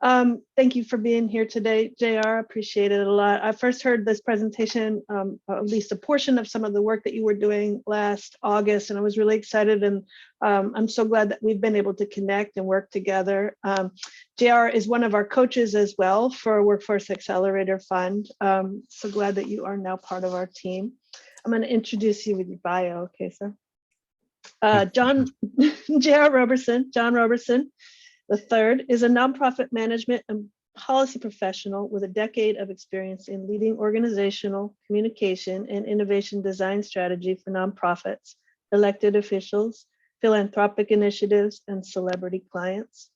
Thank you for being here today, JR. Appreciate it a lot. I first heard this presentation, at least a portion of some of the work that you were doing last August, and I was really excited. And I'm so glad that we've been able to connect and work together. JR is one of our coaches as well for Workforce Accelerator Fund. So glad that you are now part of our team. I'm going to introduce you with your bio, okay, sir? John Roberson the third is a nonprofit management and policy professional with a decade of experience in leading organizational communication and innovation design strategy for nonprofits, elected officials, philanthropic initiatives, and celebrity clients.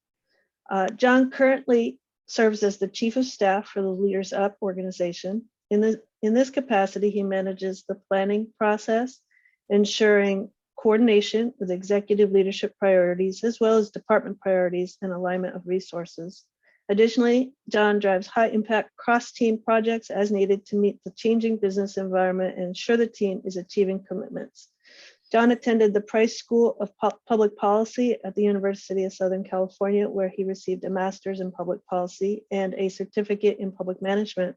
John currently serves as the Chief of Staff for the Leaders Up organization. In this capacity, he manages the planning process, ensuring coordination with executive leadership priorities, as well as department priorities and alignment of resources. Additionally, John drives high impact cross-team projects as needed to meet the changing business environment and ensure the team is achieving commitments. John attended the Price School of Public Policy at the University of Southern California, where he received a master's in public policy and a certificate in public management.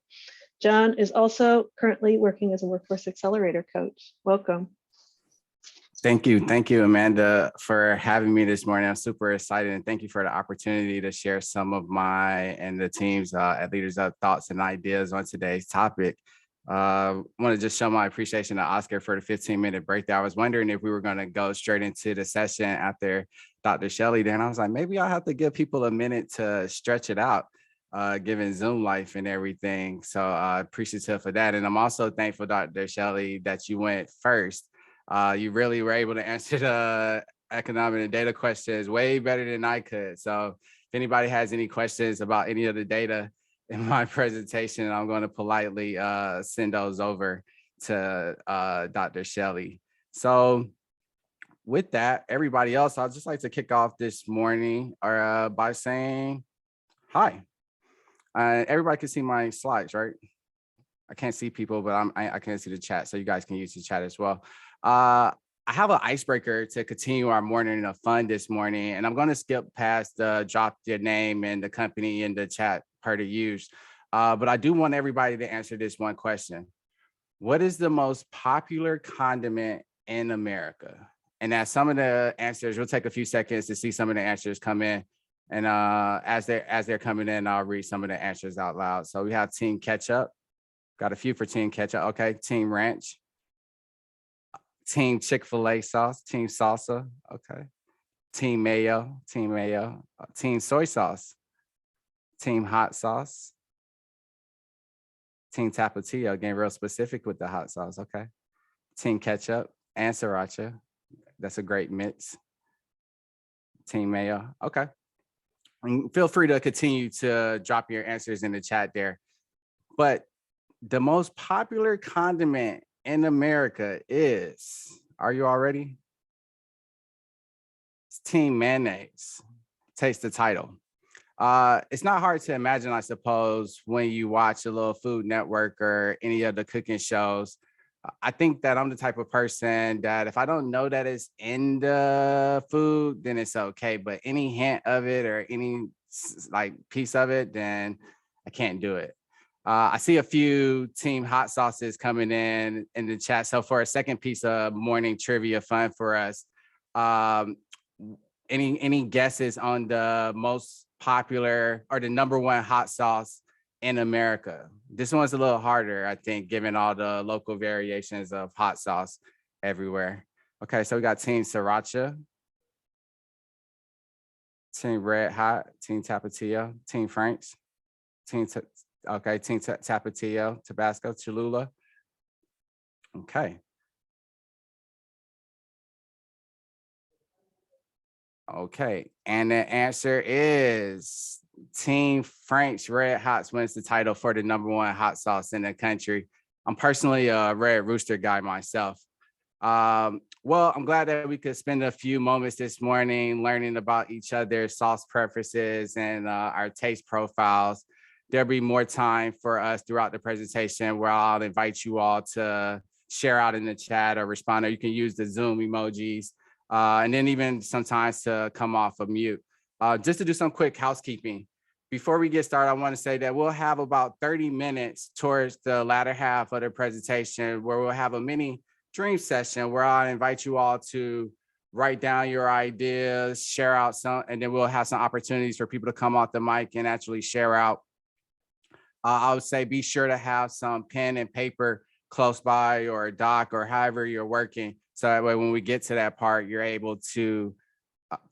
John is also currently working as a Workforce Accelerator coach. Welcome. Thank you, Amanda, for having me this morning. I'm super excited, and thank you for the opportunity to share some of my and the team's at Leaders Up thoughts and ideas on today's topic. I want to just show my appreciation to Oscar for the 15-minute breakdown. I was wondering if we were going to go straight into the session after Dr. Shelley. Then I was like, maybe I'll have to give people a minute to stretch it out, given Zoom life and everything. So appreciative for that. And I'm also thankful, Dr. Shelley, that you went first. You really were able to answer the economic and data questions way better than I could. So if anybody has any questions about any of the data in my presentation, I'm going to politely send those over to Dr. Shelley. So with that, everybody else, I'd just like to kick off this morning by saying hi. Everybody can see my slides, right? I can't see people, but I can see the chat, so you guys can use the chat as well. I have an icebreaker to continue our morning of fun this morning, and I'm going to skip past the drop your name and the company in the chat per the use. But I do want everybody to answer this one question. What is the most popular condiment in America? And as some of the answers, we'll take a few seconds to see some of the answers come in. And as they're coming in, I'll read some of the answers out loud. So we have Team Ketchup. Got a few for Team Ketchup. Okay, Team Ranch. Team Chick-fil-A sauce, Team Salsa, okay. Team Mayo, Team Soy Sauce, Team Hot Sauce, Team Tapatio, getting real specific with the hot sauce, okay. Team Ketchup and Sriracha, that's a great mix. Team Mayo, okay. And feel free to continue to drop your answers in the chat there. But the most popular condiment in America is, are you all ready? It's Team Mayonnaise. Taste the title. It's not hard to imagine, I suppose, when you watch a little Food Network or any of the cooking shows. I think that I'm the type of person that if I don't know that it's in the food, then it's okay. But any hint of it or any like piece of it, then I can't do it. I see a few Team Hot Sauces coming in the chat. So for a second piece of morning trivia fun for us, any guesses on the most popular or the #1 hot sauce in America? This one's a little harder, I think, given all the local variations of hot sauce everywhere. Okay, so we got Team Sriracha, Team Red Hot, Team Tapatio, Team Frank's, Team Tapatio, Tabasco, Cholula. Okay. Okay, and the answer is Team Frank's Red Hots wins the title for the #1 hot sauce in the country. I'm personally a Red Rooster guy myself. Well, I'm glad that we could spend a few moments this morning learning about each other's sauce preferences and our taste profiles. There'll be more time for us throughout the presentation where I'll invite you all to share out in the chat or respond, or you can use the Zoom emojis, and then even sometimes to come off of mute. Just to do some quick housekeeping. before we get started, I want to say that we'll have about 30 minutes towards the latter half of the presentation where we'll have a mini dream session where I'll invite you all to write down your ideas, share out some, and then we'll have some opportunities for people to come off the mic and actually share out. I would say be sure to have some pen and paper close by or a doc or however you're working. So that way, when we get to that part, you're able to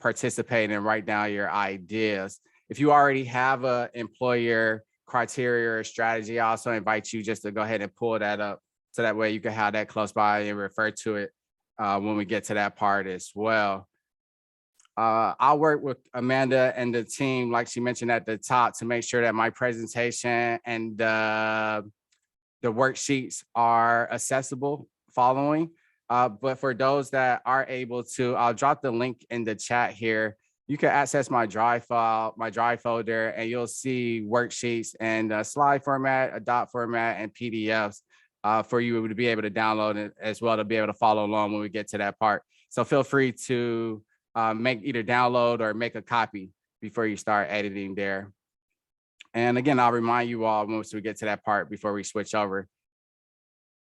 participate and write down your ideas. If you already have a employer criteria or strategy, I also invite you just to go ahead and pull that up. So that way you can have that close by and refer to it when we get to that part as well. I'll work with Amanda and the team, like she mentioned at the top, to make sure that my presentation and the worksheets are accessible following. But for those that are able to, I'll drop the link in the chat here. You can access my Drive file, my Drive folder, and you'll see worksheets and slide format, a dot format, and PDFs for you to be able to download it as well to be able to follow along when we get to that part. So feel free to make either download or make a copy before you start editing there. And again, I'll remind you all once we get to that part before we switch over.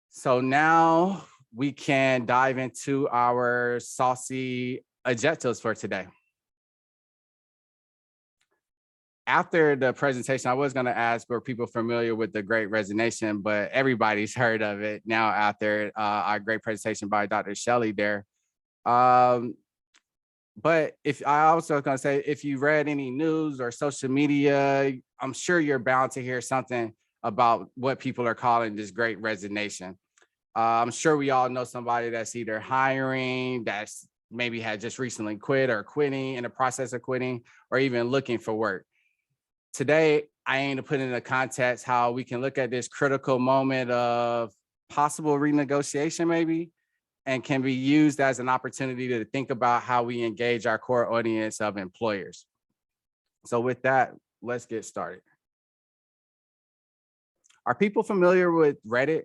So now we can dive into our saucy objectives for today. After the presentation, I was going to ask were people familiar with the Great Resignation, but everybody's heard of it now after our great presentation by Dr. Shelley there. But if I also going to say, if you read any news or social media, I'm sure you're bound to hear something about what people are calling this Great Resignation. I'm sure we all know somebody that's either hiring, that's maybe had just recently quit or quitting, in the process of quitting, or even looking for work. Today, I aim to put into context how we can look at this critical moment of possible renegotiation maybe, and can be used as an opportunity to think about how we engage our core audience of employers. So with that, let's get started. Are people familiar with Reddit?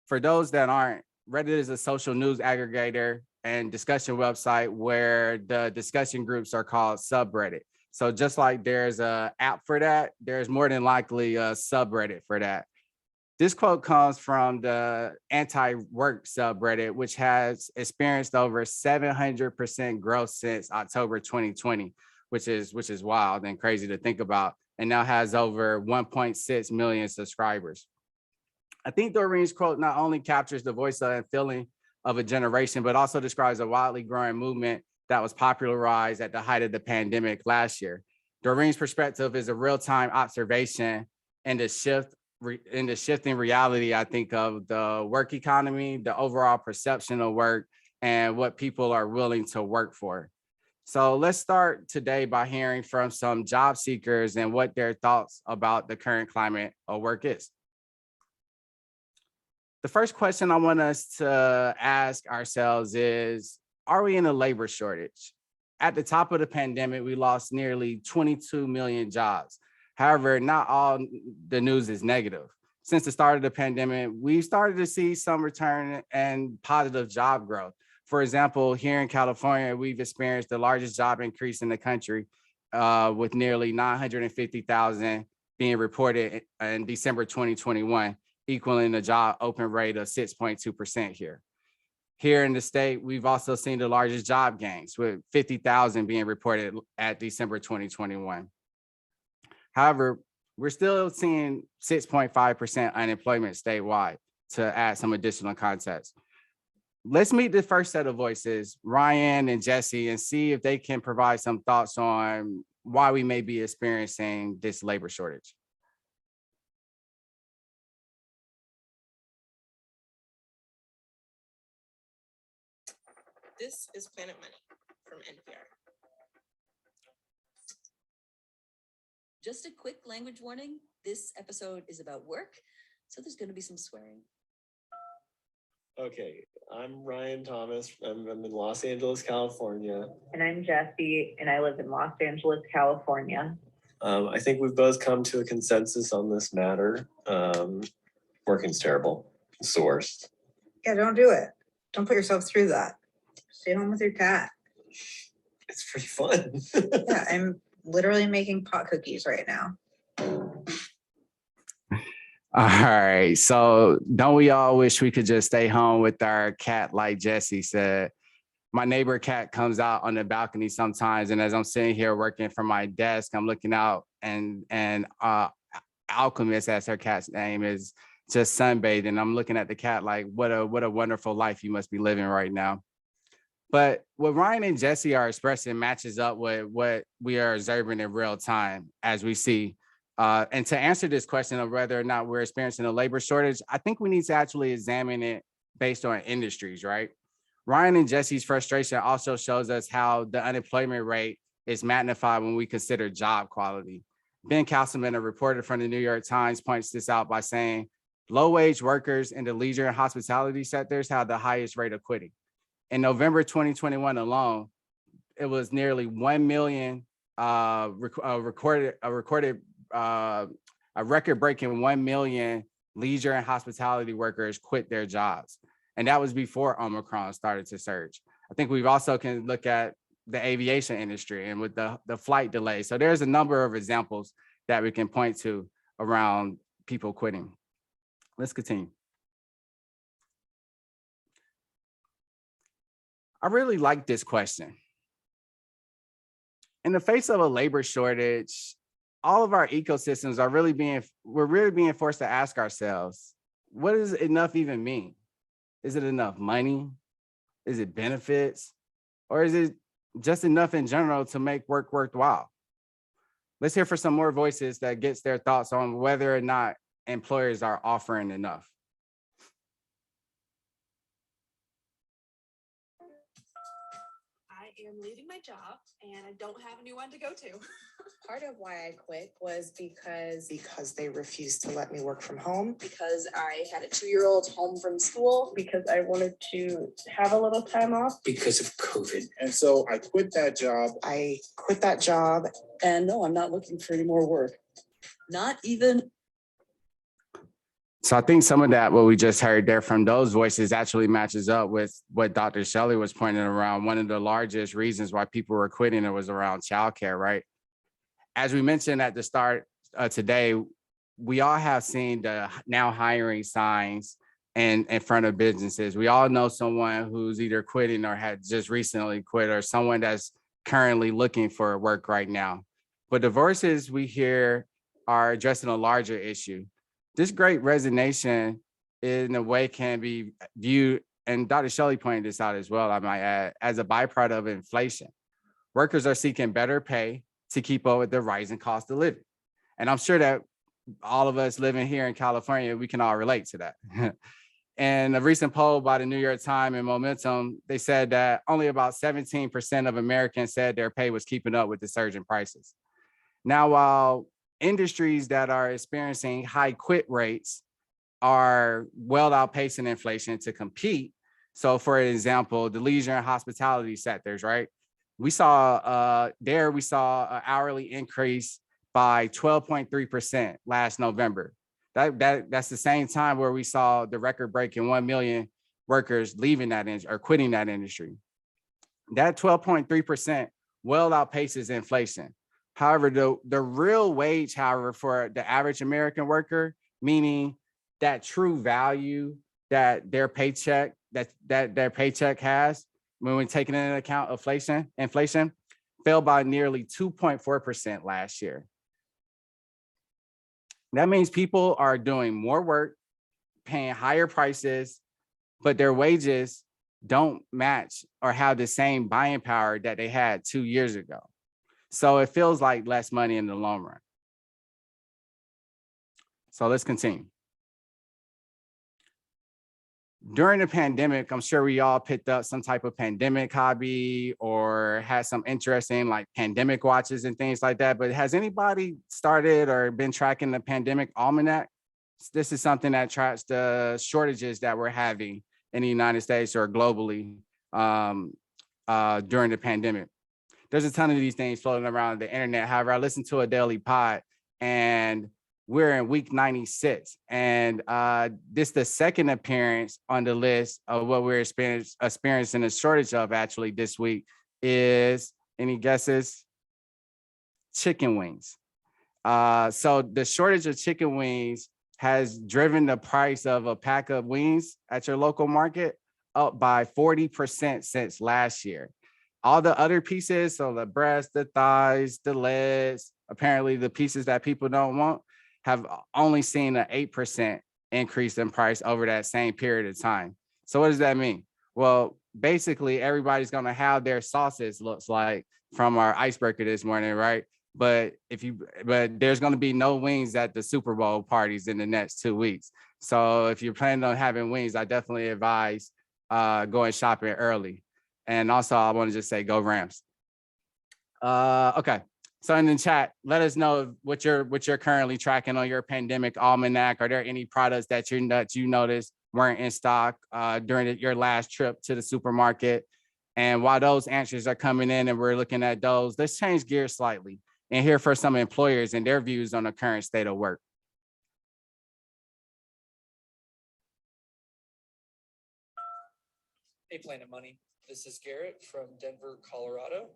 For those that aren't, Reddit is a social news aggregator and discussion website where the discussion groups are called subreddit. So just like there's an app for that, there's more than likely a subreddit for that. This quote comes from the anti-work subreddit, which has experienced over 700% growth since October 2020, which is wild and crazy to think about, and now has over 1.6 million subscribers. I think Doreen's quote not only captures the voice and feeling of a generation, but also describes a widely growing movement that was popularized at the height of the pandemic last year. Doreen's perspective is a real-time observation and the shifting reality, I think, of the work economy, the overall perception of work, and what people are willing to work for. So let's start today by hearing from some job seekers and what their thoughts about the current climate of work is. The first question I want us to ask ourselves is, are we in a labor shortage? At the top of the pandemic, we lost nearly 22 million jobs. However, not all the news is negative. Since the start of the pandemic, we started to see some return and positive job growth. For example, here in California, we've experienced the largest job increase in the country with nearly 950,000 being reported in December 2021, equaling the job open rate of 6.2% here. Here in the state, we've also seen the largest job gains with 50,000 being reported at December 2021. However, we're still seeing 6.5% unemployment statewide, to add some additional context. Let's meet the first set of voices, Ryan and Jesse, and see if they can provide some thoughts on why we may be experiencing this labor shortage. This is Planet Money from NPR. Just a quick language warning. This episode is about work, so there's going to be some swearing. Okay, I'm Ryan Thomas. I'm in Los Angeles, California. And I'm Jessie, and I live in Los Angeles, California. I think we've both come to a consensus on this matter. Working's terrible. It's the worst. Yeah, don't do it. Don't put yourself through that. Stay home with your cat. It's pretty fun. Yeah, literally making pot cookies right now. All right. So don't we all wish we could just stay home with our cat, like Jesse said? My neighbor cat comes out on the balcony sometimes, and as I'm sitting here working from my desk, I'm looking out, and Alchemist, as her cat's name, is just sunbathing. I'm looking at the cat like, what a wonderful life you must be living right now. But what Ryan and Jesse are expressing matches up with what we are observing in real time as we see. And to answer this question of whether or not we're experiencing a labor shortage, I think we need to actually examine it based on industries, right? Ryan and Jesse's frustration also shows us how the unemployment rate is magnified when we consider job quality. Ben Castleman, a reporter from the New York Times, points this out by saying, low-wage workers in the leisure and hospitality sectors have the highest rate of quitting. In November 2021 alone, it was nearly 1 million a record-breaking 1 million leisure and hospitality workers quit their jobs. And that was before Omicron started to surge. I think we've also can look at the aviation industry and with the flight delays. So there's a number of examples that we can point to around people quitting. Let's continue. I really like this question. In the face of a labor shortage, all of our ecosystems are we're really being forced to ask ourselves, what does enough even mean? Is it enough money? Is it benefits? Or is it just enough in general to make work worthwhile? Let's hear for some more voices that gets their thoughts on whether or not employers are offering enough. I am leaving my job and I don't have a new one to go to. Part of why I quit was because they refused to let me work from home. Because I had a 2-year-old home from school. Because I wanted to have a little time off. Because of COVID. And so I quit that job. I quit that job. And no, I'm not looking for any more work. Not even. So I think some of that, what we just heard there from those voices actually matches up with what Dr. Shelley was pointing around. One of the largest reasons why people were quitting, it was around childcare, right? As we mentioned at the start today, we all have seen the now hiring signs in front of businesses. We all know someone who's either quitting or had just recently quit, or someone that's currently looking for work right now. But the voices we hear are addressing a larger issue. This great resignation in a way can be viewed, and Dr. Shelley pointed this out as well, I might add, as a byproduct of inflation. Workers are seeking better pay to keep up with the rising cost of living. And I'm sure that all of us living here in California, we can all relate to that. And a recent poll by the New York Times and Momentum, they said that only about 17% of Americans said their pay was keeping up with the surge in prices. Now, while industries that are experiencing high quit rates are well outpacing inflation to compete. So for example, the leisure and hospitality sectors, right? We saw an hourly increase by 12.3% last November. That's the same time where we saw the record-breaking 1 million workers leaving that industry or quitting that industry. That 12.3% well outpaces inflation. However, the real wage, however, for the average American worker, meaning that true value that their paycheck has, when we're taking into account inflation fell by nearly 2.4% last year. That means people are doing more work, paying higher prices, but their wages don't match or have the same buying power that they had 2 years ago. So it feels like less money in the long run. So let's continue. During the pandemic, I'm sure we all picked up some type of pandemic hobby or had some interest in like pandemic watches and things like that. But has anybody started or been tracking the Pandemic Almanac? This is something that tracks the shortages that we're having in the United States or globally during the pandemic. There's a ton of these things floating around the internet. However, I listened to a daily pod and we're in week 96. And this is the second appearance on the list of what we're experiencing a shortage of actually this week is, any guesses? chicken wings. So the shortage of chicken wings has driven the price of a pack of wings at your local market up by 40% since last year. All the other pieces, so the breast, the thighs, the legs, apparently the pieces that people don't want, have only seen an 8% increase in price over that same period of time. So what does that mean? Well, basically everybody's gonna have their sauces, looks like, from our icebreaker this morning, right? But there's gonna be no wings at the Super Bowl parties in the next 2 weeks. So if you're planning on having wings, I definitely advise going shopping early. And also I wanna just say, go Rams. Okay. So in the chat, let us know what you're currently tracking on your pandemic almanac. Are there any products that you noticed weren't in stock during your last trip to the supermarket? And while those answers are coming in and we're looking at those, let's change gears slightly and hear from some employers and their views on the current state of work. Hey, Planet Money. This is Garrett from Denver, Colorado,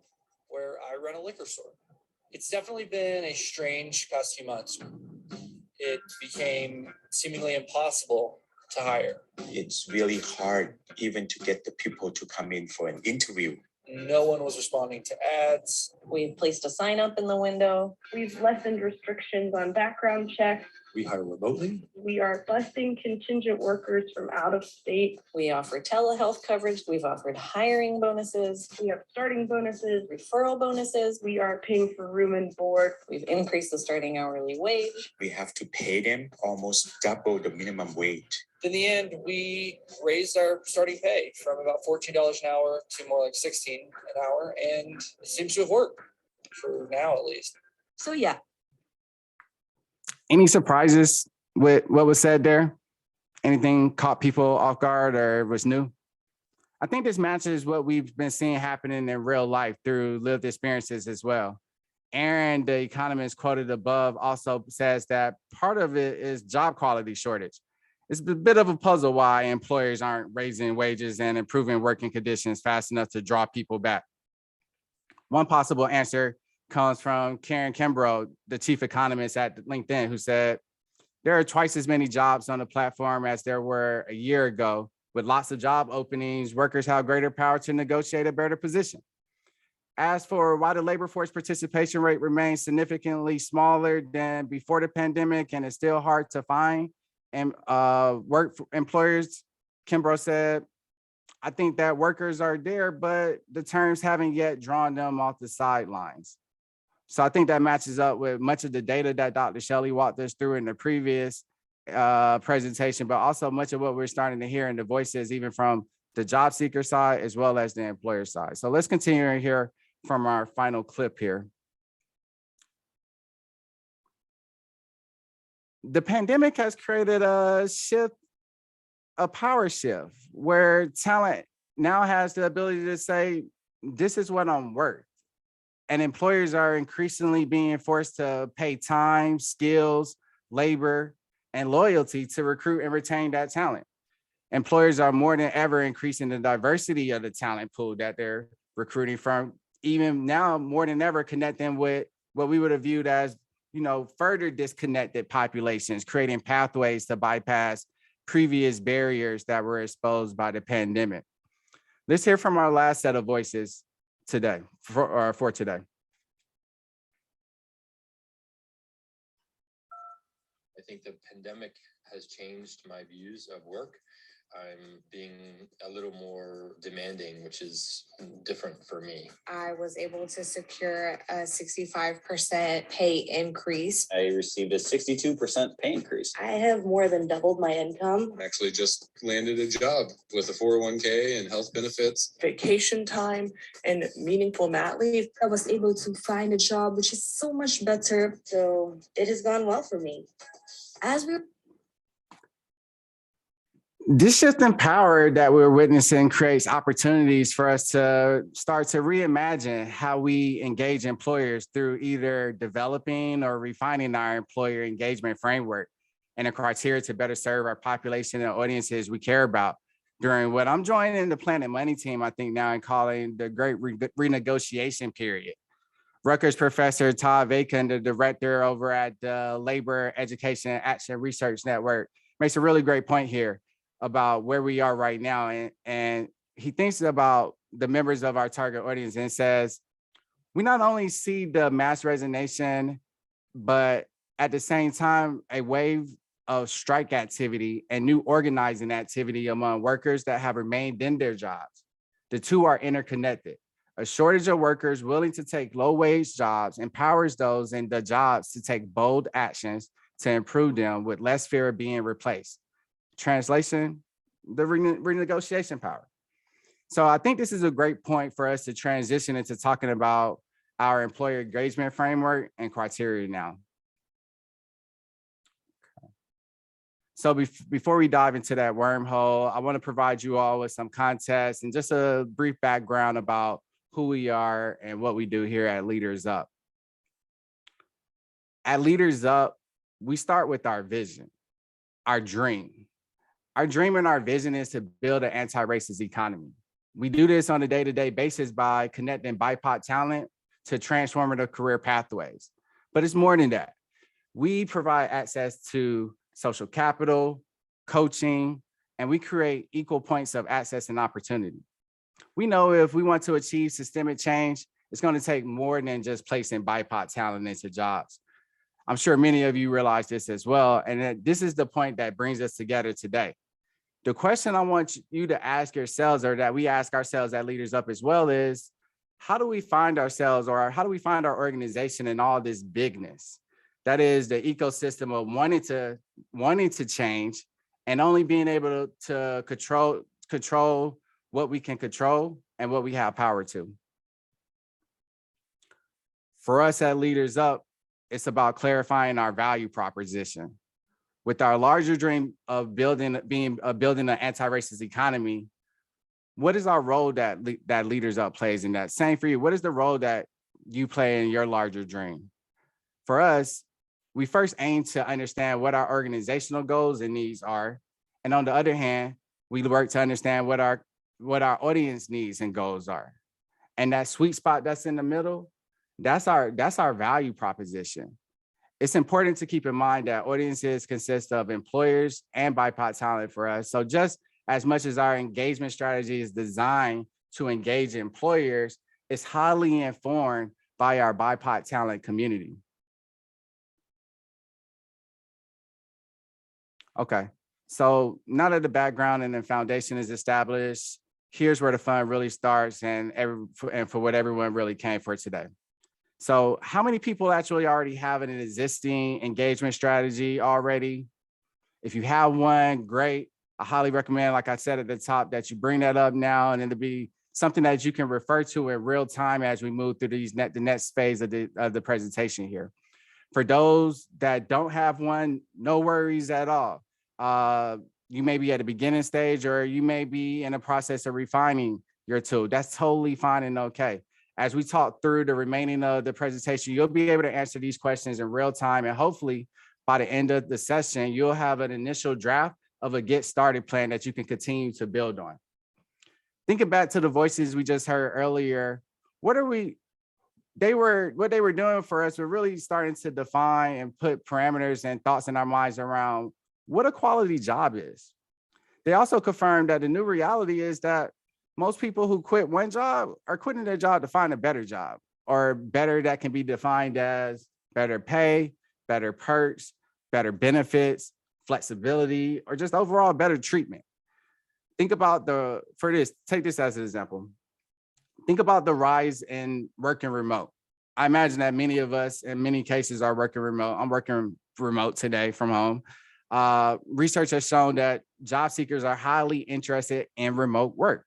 where I run a liquor store. It's definitely been a strange past few months. It became seemingly impossible to hire. It's really hard even to get the people to come in for an interview. No one was responding to ads. We've placed a sign up in the window. We've lessened restrictions on background checks. We hire remotely. We are busing contingent workers from out of state. We offer telehealth coverage. We've offered hiring bonuses, We have starting bonuses. referral bonuses. We are paying for room and board. We've increased the starting hourly wage. We have to pay them almost double the minimum wage. In the end, we raised our starting pay from about $14 an hour to more like $16 an hour, and it seems to have worked for now, at least. So yeah, Any surprises with what was said there? Anything caught people off guard or was new? I think this matches what we've been seeing happening in real life through lived experiences as well. Aaron, the economist quoted above, also says that part of it is job quality shortage. It's a bit of a puzzle why employers aren't raising wages and improving working conditions fast enough to draw people back. One possible answer comes from Karen Kimbrough, the chief economist at LinkedIn, who said, there are twice as many jobs on the platform as there were a year ago. With lots of job openings, workers have greater power to negotiate a better position. As for why the labor force participation rate remains significantly smaller than before the pandemic and it's still hard to find and work for employers, Kimbrough said, I think that workers are there, but the terms haven't yet drawn them off the sidelines. So I think that matches up with much of the data that Dr. Shelley walked us through in the previous presentation, but also much of what we're starting to hear in the voices, even from the job seeker side, as well as the employer side. So let's continue to hear from our final clip here. The pandemic has created a shift, a power shift, where talent now has the ability to say, this is what I'm worth. And employers are increasingly being forced to pay time, skills, labor, and loyalty to recruit and retain that talent. Employers are more than ever increasing the diversity of the talent pool that they're recruiting from, even now more than ever connecting with what we would have viewed as, further disconnected populations, creating pathways to bypass previous barriers that were exposed by the pandemic. Let's hear from our last set of voices today, for today. I think the pandemic has changed my views of work. I'm being a little more demanding, which is different for me. I was able to secure a 65% pay increase. I received a 62% pay increase. I have more than doubled my income. Actually just landed a job with a 401k and health benefits. Vacation time and meaningful mat leave. I was able to find a job which is so much better. So it has gone well for me. As we This shift in power that we're witnessing creates opportunities for us to start to reimagine how we engage employers through either developing or refining our employer engagement framework and the criteria to better serve our population and audiences we care about during what I'm joining the Planet Money team, I think now, and calling the Great Renegotiation period. Rutgers professor Todd Vacan, the director over at the Labor Education and Action Research Network, makes a really great point here about where we are right now. And he thinks about the members of our target audience and says, we not only see the mass resignation, but at the same time, a wave of strike activity and new organizing activity among workers that have remained in their jobs. The two are interconnected. A shortage of workers willing to take low-wage jobs empowers those in the jobs to take bold actions to improve them with less fear of being replaced. Translation, the renegotiation power. So I think this is a great point for us to transition into talking about our employer engagement framework and criteria now. So before we dive into that wormhole, I want to provide you all with some context and just a brief background about who we are and what we do here at Leaders Up. At Leaders Up, we start with our vision, our dream. Our dream and our vision is to build an anti-racist economy. We do this on a day-to-day basis by connecting BIPOC talent to transformative career pathways. But it's more than that. We provide access to social capital, coaching, and we create equal points of access and opportunity. We know if we want to achieve systemic change, it's going to take more than just placing BIPOC talent into jobs. I'm sure many of you realize this as well, and this is the point that brings us together today. The question I want you to ask yourselves, or that we ask ourselves at Leaders Up as well, is how do we find ourselves, or how do we find our organization in all this bigness? That is the ecosystem of wanting to change and only being able to control what we can control and what we have power to. For us at Leaders Up, it's about clarifying our value proposition. With our larger dream of building an anti-racist economy, what is our role that Leaders Up plays in that? Same for you. What is the role that you play in your larger dream? For us, we first aim to understand what our organizational goals and needs are. And on the other hand, we work to understand what our audience needs and goals are. And that sweet spot that's in the middle, that's our value proposition. It's important to keep in mind that audiences consist of employers and BIPOC talent for us. So just as much as our engagement strategy is designed to engage employers, it's highly informed by our BIPOC talent community. Okay, so now that the background and the foundation is established, here's where the fun really starts and for what everyone really came for today. So how many people actually already have an existing engagement strategy already? If you have one, great. I highly recommend, like I said at the top, that you bring that up now, and it'll be something that you can refer to in real time as we move through the next phase of the presentation here. For those that don't have one, no worries at all. You may be at a beginning stage, or you may be in a process of refining your tool. That's totally fine and okay. As we talk through the remaining of the presentation, you'll be able to answer these questions in real time. And hopefully by the end of the session, you'll have an initial draft of a get started plan that you can continue to build on. Thinking back to the voices we just heard earlier, what they were doing for us, we're really starting to define and put parameters and thoughts in our minds around what a quality job is. They also confirmed that the new reality is that most people who quit one job are quitting their job to find a better job, or better that can be defined as better pay, better perks, better benefits, flexibility, or just overall better treatment. Think about take this as an example. Think about the rise in working remote. I imagine that many of us in many cases are working remote. I'm working remote today from home. Research has shown that job seekers are highly interested in remote work.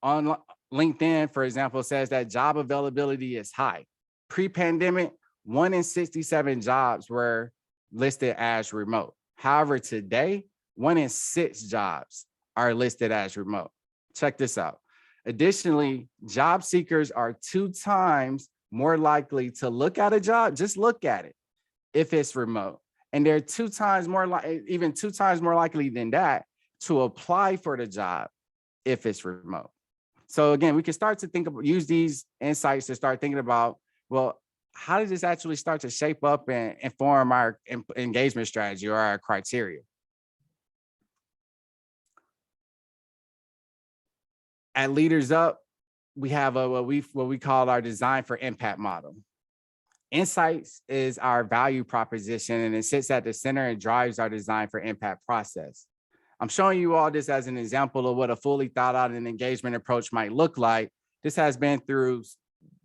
On LinkedIn, for example, says that job availability is high. Pre-pandemic, 1 in 67 jobs were listed as remote. However, today, 1 in 6 jobs are listed as remote. Check this out. Additionally, job seekers are 2 times more likely to look at a job, just look at it, if it's remote. And they're 2 times more even 2 times more likely than that to apply for the job if it's remote. So again, we can start to use these insights to start thinking about, well, how does this actually start to shape up and inform our engagement strategy or our criteria? At Leaders Up, we have what we call our design for impact model. Insights is our value proposition, and it sits at the center and drives our design for impact process. I'm showing you all this as an example of what a fully thought out and engagement approach might look like. This has been through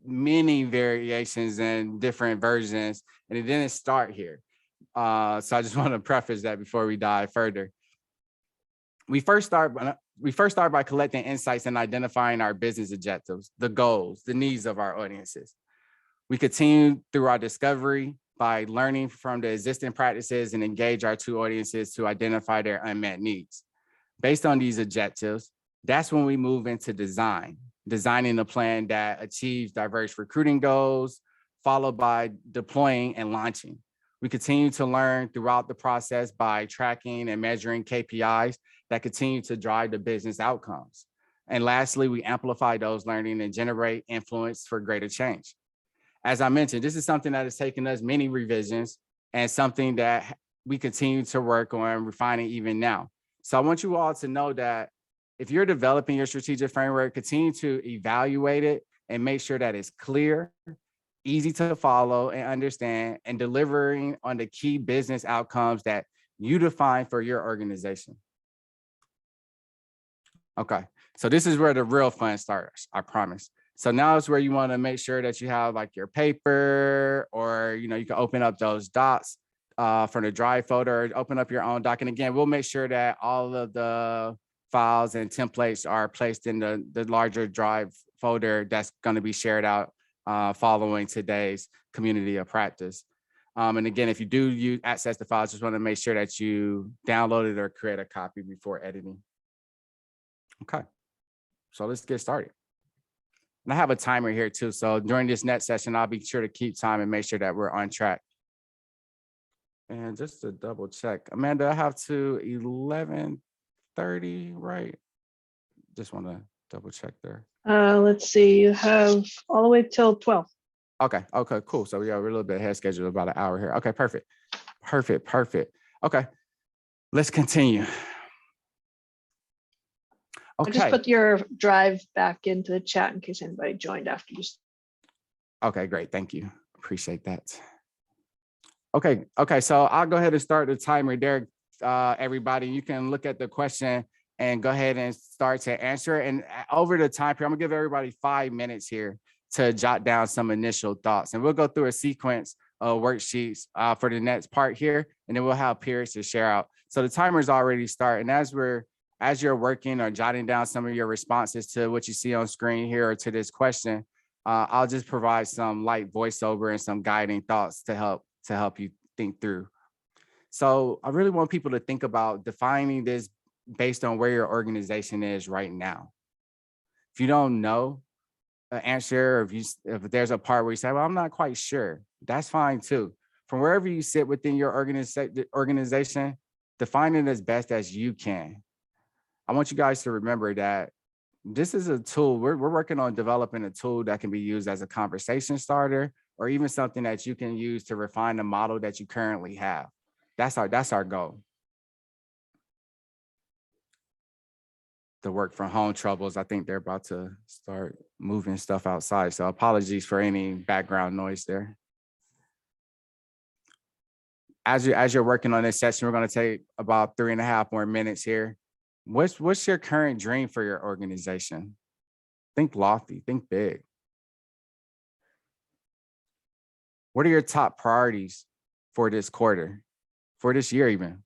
many variations and different versions, and it didn't start here. So I just want to preface that before we dive further. We first start by collecting insights and identifying our business objectives, the goals, the needs of our audiences. We continue through our discovery by learning from the existing practices and engage our two audiences to identify their unmet needs. Based on these objectives, that's when we move into designing a plan that achieves diverse recruiting goals, followed by deploying and launching. We continue to learn throughout the process by tracking and measuring KPIs that continue to drive the business outcomes. And lastly, we amplify those learning and generate influence for greater change. As I mentioned, this is something that has taken us many revisions and something that we continue to work on refining even now. So I want you all to know that if you're developing your strategic framework, continue to evaluate it and make sure that it's clear, easy to follow and understand, and delivering on the key business outcomes that you define for your organization. Okay, so this is where the real fun starts, I promise. So now it's where you want to make sure that you have like your paper, or you can open up those docs from the Drive folder, open up your own doc. And again, we'll make sure that all of the files and templates are placed in the larger Drive folder that's going to be shared out following today's community of practice. And again, if you do access the files, just want to make sure that you download it or create a copy before editing. Okay, so let's get started. And I have a timer here too. So during this next session, I'll be sure to keep time and make sure that we're on track. And just to double check, Amanda, I have to 11:30, right? Just want to double check there. Let's see, you have all the way till 12. Okay, cool. So yeah, we're a little bit ahead schedule, about an hour here. Okay, perfect. Okay, let's continue. I just Okay. put your Drive back into the chat in case anybody joined after you. Okay, great. Thank you. Appreciate that. Okay, so I'll go ahead and start the timer there, everybody. You can look at the question and go ahead and start to answer. And over the time period, I'm gonna give everybody 5 minutes here to jot down some initial thoughts. And we'll go through a sequence of worksheets for the next part here, and then we'll have periods to share out. So the timer's already started. And as you're working or jotting down some of your responses to what you see on screen here or to this question, I'll just provide some light voiceover and some guiding thoughts to help you think through. So I really want people to think about defining this based on where your organization is right now. If you don't know an answer, or if there's a part where you say, well, I'm not quite sure, that's fine too. From wherever you sit within your organization, define it as best as you can. I want you guys to remember that this is a tool. We're working on developing a tool that can be used as a conversation starter, or even something that you can use to refine the model that you currently have. That's our goal. The work from home troubles, I think they're about to start moving stuff outside. So apologies for any background noise there. As you're working on this session, we're going to take about 3.5 more minutes here. What's your current dream for your organization? Think lofty, think big. What are your top priorities for this quarter, for this year even?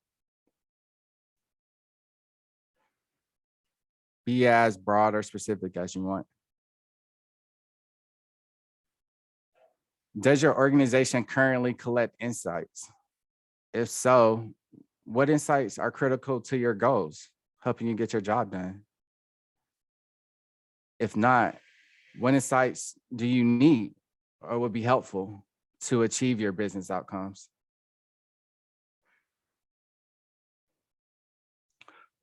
Be as broad or specific as you want. Does your organization currently collect insights? If so, what insights are critical to your goals, helping you get your job done? If not, what insights do you need or would be helpful to achieve your business outcomes?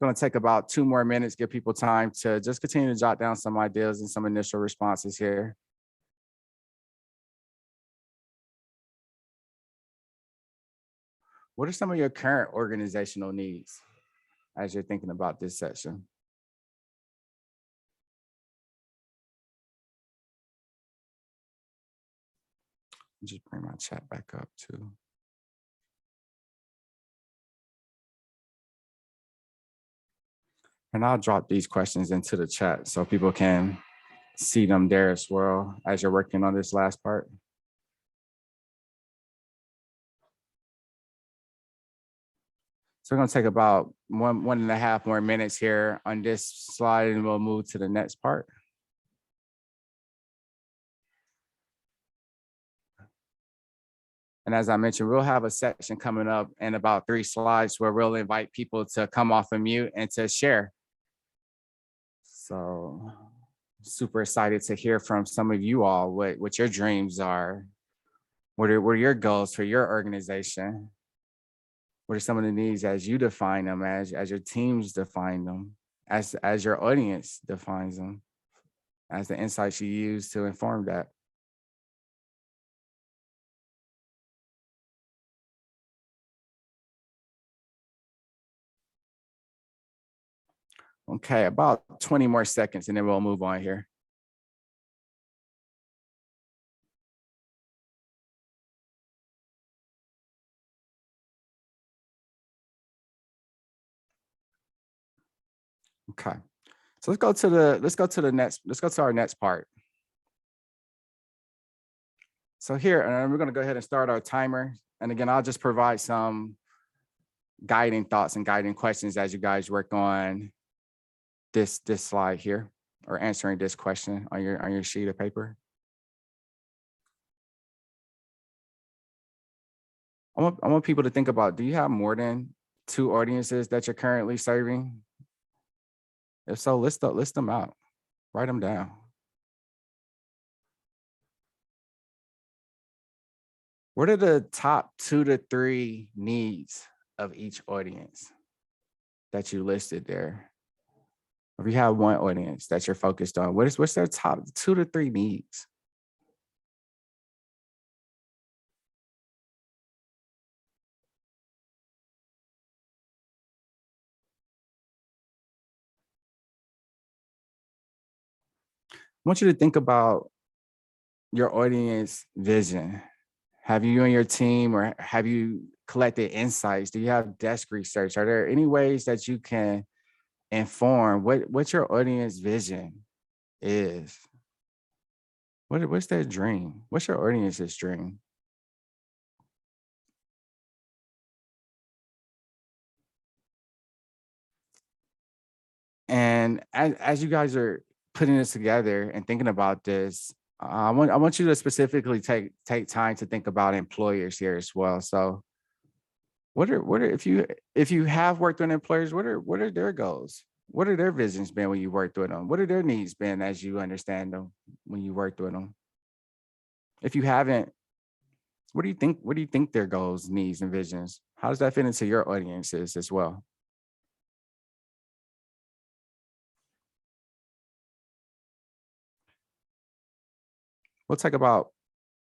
Going to take about 2 more minutes, give people time to just continue to jot down some ideas and some initial responses here. What are some of your current organizational needs as you're thinking about this section? Just bring my chat back up too. And I'll drop these questions into the chat so people can see them there as well as you're working on this last part. So we're gonna take about one and a half more minutes here on this slide and we'll move to the next part. And as I mentioned, we'll have a section coming up in about 3 slides where we'll invite people to come off of mute and to share. So super excited to hear from some of you all what your dreams are. What are your goals for your organization? What are some of the needs as you define them, as your teams define them, as your audience defines them, as the insights you use to inform that? Okay, about 20 more seconds and then we'll move on here. Okay, so let's go to our next part. So here, and we're going to go ahead and start our timer. And again, I'll just provide some guiding thoughts and guiding questions as you guys work on this slide here, or answering this question on your sheet of paper. I want people to think about, do you have more than 2 audiences that you're currently serving? If so, list them out, write them down. What are the top 2 to 3 needs of each audience that you listed there? If you have one audience that you're focused on, what's their top 2 to 3 needs? I want you to think about your audience vision. Have you and your team, or have you collected insights? Do you have desk research? Are there any ways that you can inform what your audience vision is? What's their dream? What's your audience's dream? And as you guys are putting this together and thinking about this, I want you to specifically take time to think about employers here as well. So what are if you have worked with employers, what are their goals? What are their visions been when you worked with them? What are their needs been as you understand them when you worked with them? If you haven't, what do you think their goals, needs, and visions? How does that fit into your audiences as well? We'll take about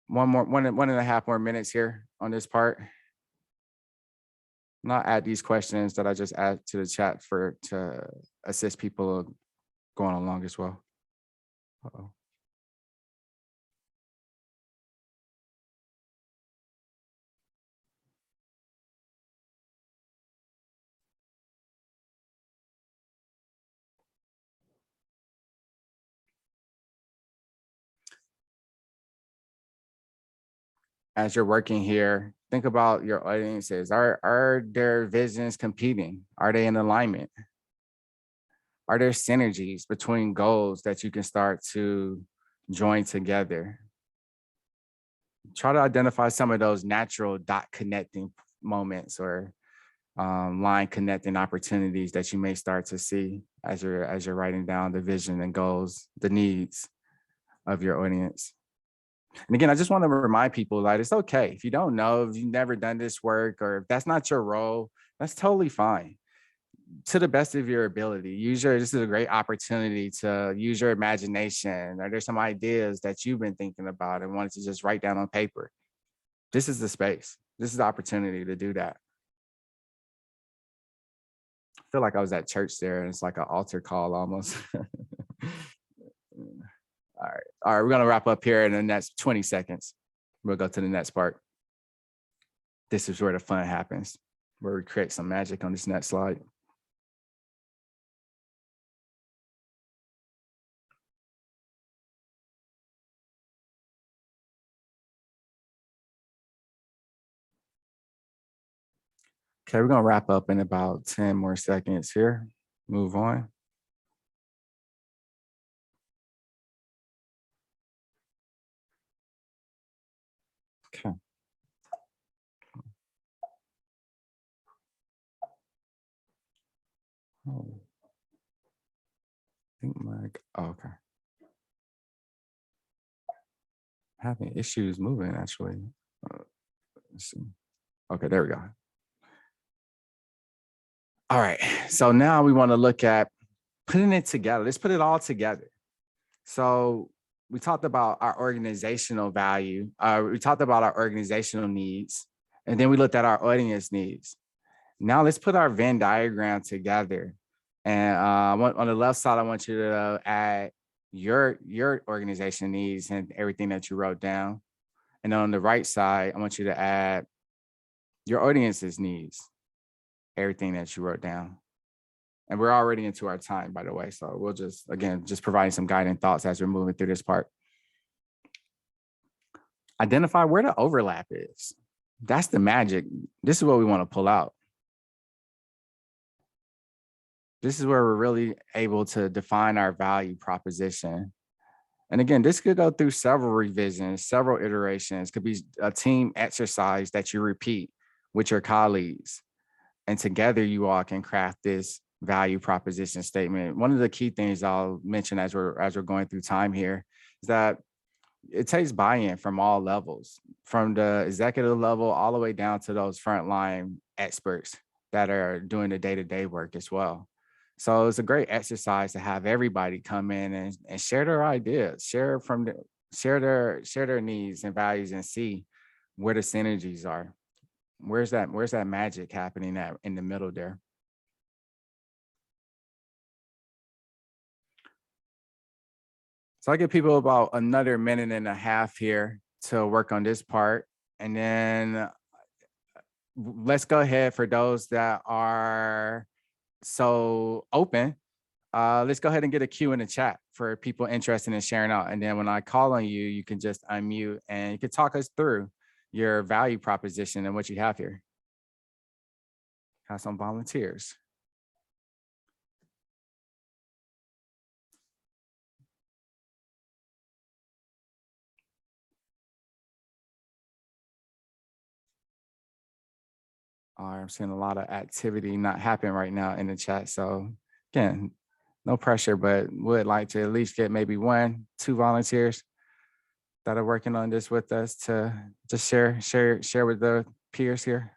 one and a half more minutes here on this part. And I'll add these questions that I just add to the chat to assist people going along as well. Uh-oh. As you're working here, think about your audiences. Are their visions competing? Are they in alignment? Are there synergies between goals that you can start to join together? Try to identify some of those natural dot connecting moments or line connecting opportunities that you may start to see as you're writing down the vision and goals, the needs of your audience. And again, I just want to remind people that it's okay. If you don't know, if you've never done this work, or if that's not your role, that's totally fine. To the best of your ability, this is a great opportunity to use your imagination. Or there's some ideas that you've been thinking about and wanted to just write down on paper. This is the space. This is the opportunity to do that. feel like I was at church there, and it's like an altar call almost. All right, we're gonna wrap up here in the next 20 seconds. We'll go to the next part. This is where the fun happens, where we create some magic on this next slide. Okay, we're gonna wrap up in about 10 more seconds here. Move on. Okay. Oh. I think okay. Having issues moving actually. Let's see. Okay, there we go. All right, so now we want to look at putting it together. Let's put it all together. So we talked about our organizational value. We talked about our organizational needs, and then we looked at our audience needs. Now let's put our Venn diagram together. And on the left side, I want you to add your organization needs and everything that you wrote down. And then on the right side, I want you to add your audience's needs, everything that you wrote down. And we're already into our time, by the way. So we'll just, again, just providing some guiding thoughts as we're moving through this part. Identify where the overlap is. That's the magic. This is what we want to pull out. This is where we're really able to define our value proposition. And again, this could go through several revisions, several iterations. Could be a team exercise that you repeat with your colleagues. And together you all can craft this value proposition statement. One of the key things I'll mention as we're going through time here is that it takes buy-in from all levels, from the executive level all the way down to those frontline experts that are doing the day-to-day work as well. So it's a great exercise to have everybody come in and share their ideas, share their needs and values, and see where the synergies are. Where's that magic happening at in the middle there? So I give people about another minute and a half here to work on this part. And then let's go ahead for those that are so open. Let's go ahead and get a Q in the chat for people interested in sharing out. And then when I call on you, you can just unmute and you can talk us through your value proposition and what you have here. Have some volunteers. I'm seeing a lot of activity not happening right now in the chat. So again, no pressure, but would like to at least get maybe 1, 2 volunteers that are working on this with us to just share with the peers here.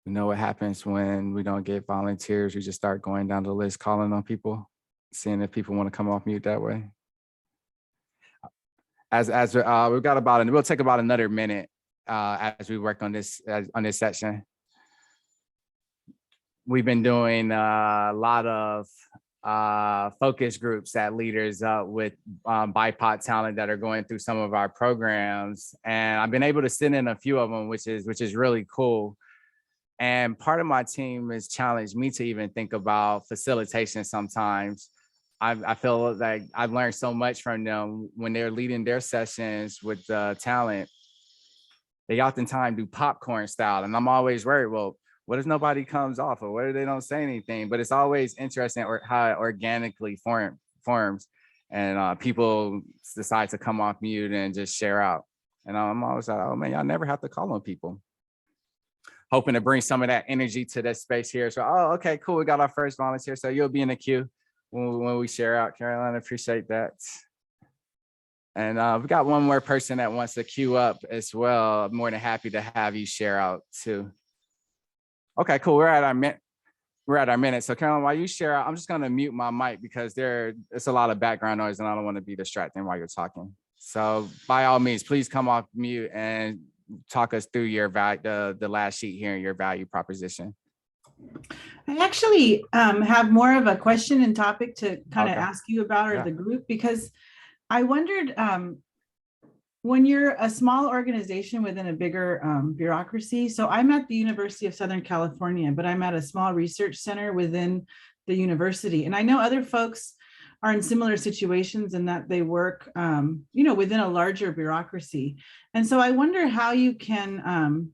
You know what happens when we don't get volunteers? We just start going down the list, calling on people, seeing if people want to come off mute that way. As we've got we'll take about another minute as we work on this section. We've been doing a lot of focus groups at Leaders Up with BIPOC talent that are going through some of our programs, and I've been able to sit in a few of them, which is really cool. And part of my team has challenged me to even think about facilitation sometimes. I feel like I've learned so much from them when they're leading their sessions with talent. They oftentimes do popcorn style, and I'm always worried, well, what if nobody comes off, or what if they don't say anything? But it's always interesting how it organically forms, and people decide to come off mute and just share out. And I'm always like, oh man, y'all never have to call on people. Hoping to bring some of that energy to this space here. So, oh, okay, cool. We got our first volunteer. So you'll be in the queue when we share out, Caroline. I appreciate that. And we got one more person that wants to queue up as well. I'm more than happy to have you share out too. Okay, cool. We're at our minute. We're at our minute. So Carolyn, while you share, I'm just gonna mute my mic because it's a lot of background noise and I don't want to be distracting while you're talking. So by all means, please come off mute and talk us through your the last sheet here and your value proposition. I actually have more of a question and topic to kind of Okay. ask you about, or Yeah. the group, because I wondered, when you're a small organization within a bigger bureaucracy. So I'm at the University of Southern California, but I'm at a small research center within the university. And I know other folks are in similar situations in that they work, within a larger bureaucracy. And so I wonder how you can,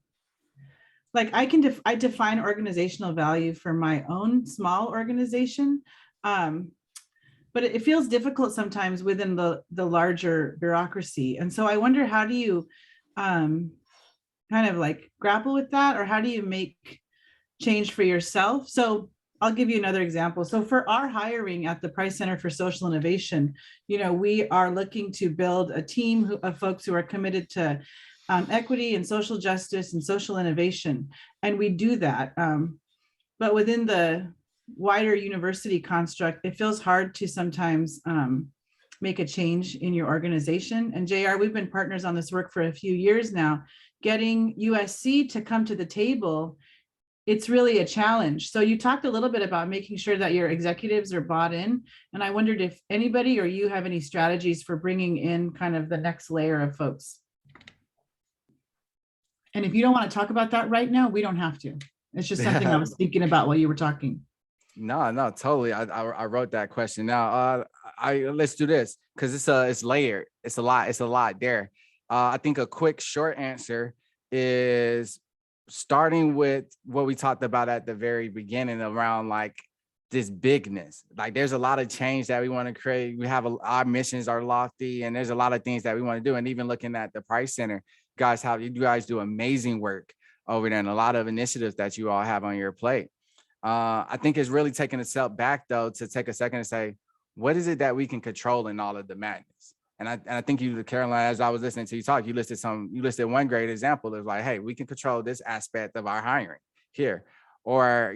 I define organizational value for my own small organization. But it feels difficult sometimes within the larger bureaucracy. And so I wonder, how do you kind of like grapple with that, or how do you make change for yourself? So I'll give you another example. So for our hiring at the Price Center for Social Innovation, we are looking to build a team of folks who are committed to equity and social justice and social innovation. And we do that. But within the wider university construct, it feels hard to sometimes make a change in your organization. And JR, we've been partners on this work for a few years now. Getting USC to come to the table, it's really a challenge. So you talked a little bit about making sure that your executives are bought in. And I wondered if anybody or you have any strategies for bringing in kind of the next layer of folks. And if you don't want to talk about that right now, we don't have to. It's just something I was thinking about while you were talking. No, totally. I wrote that question. Now, let's do this because it's layered. It's a lot there. I think a quick short answer is starting with what we talked about at the very beginning around like this bigness. Like there's a lot of change that we want to create. We have our missions are lofty, and there's a lot of things that we want to do. And even looking at the Price Center, you guys do amazing work over there, and a lot of initiatives that you all have on your plate. I think it's really taking a step back though to take a second and say, what is it that we can control in all of the madness? And I think you, Caroline, as I was listening to you talk, you listed one great example of like, hey, we can control this aspect of our hiring here. Or,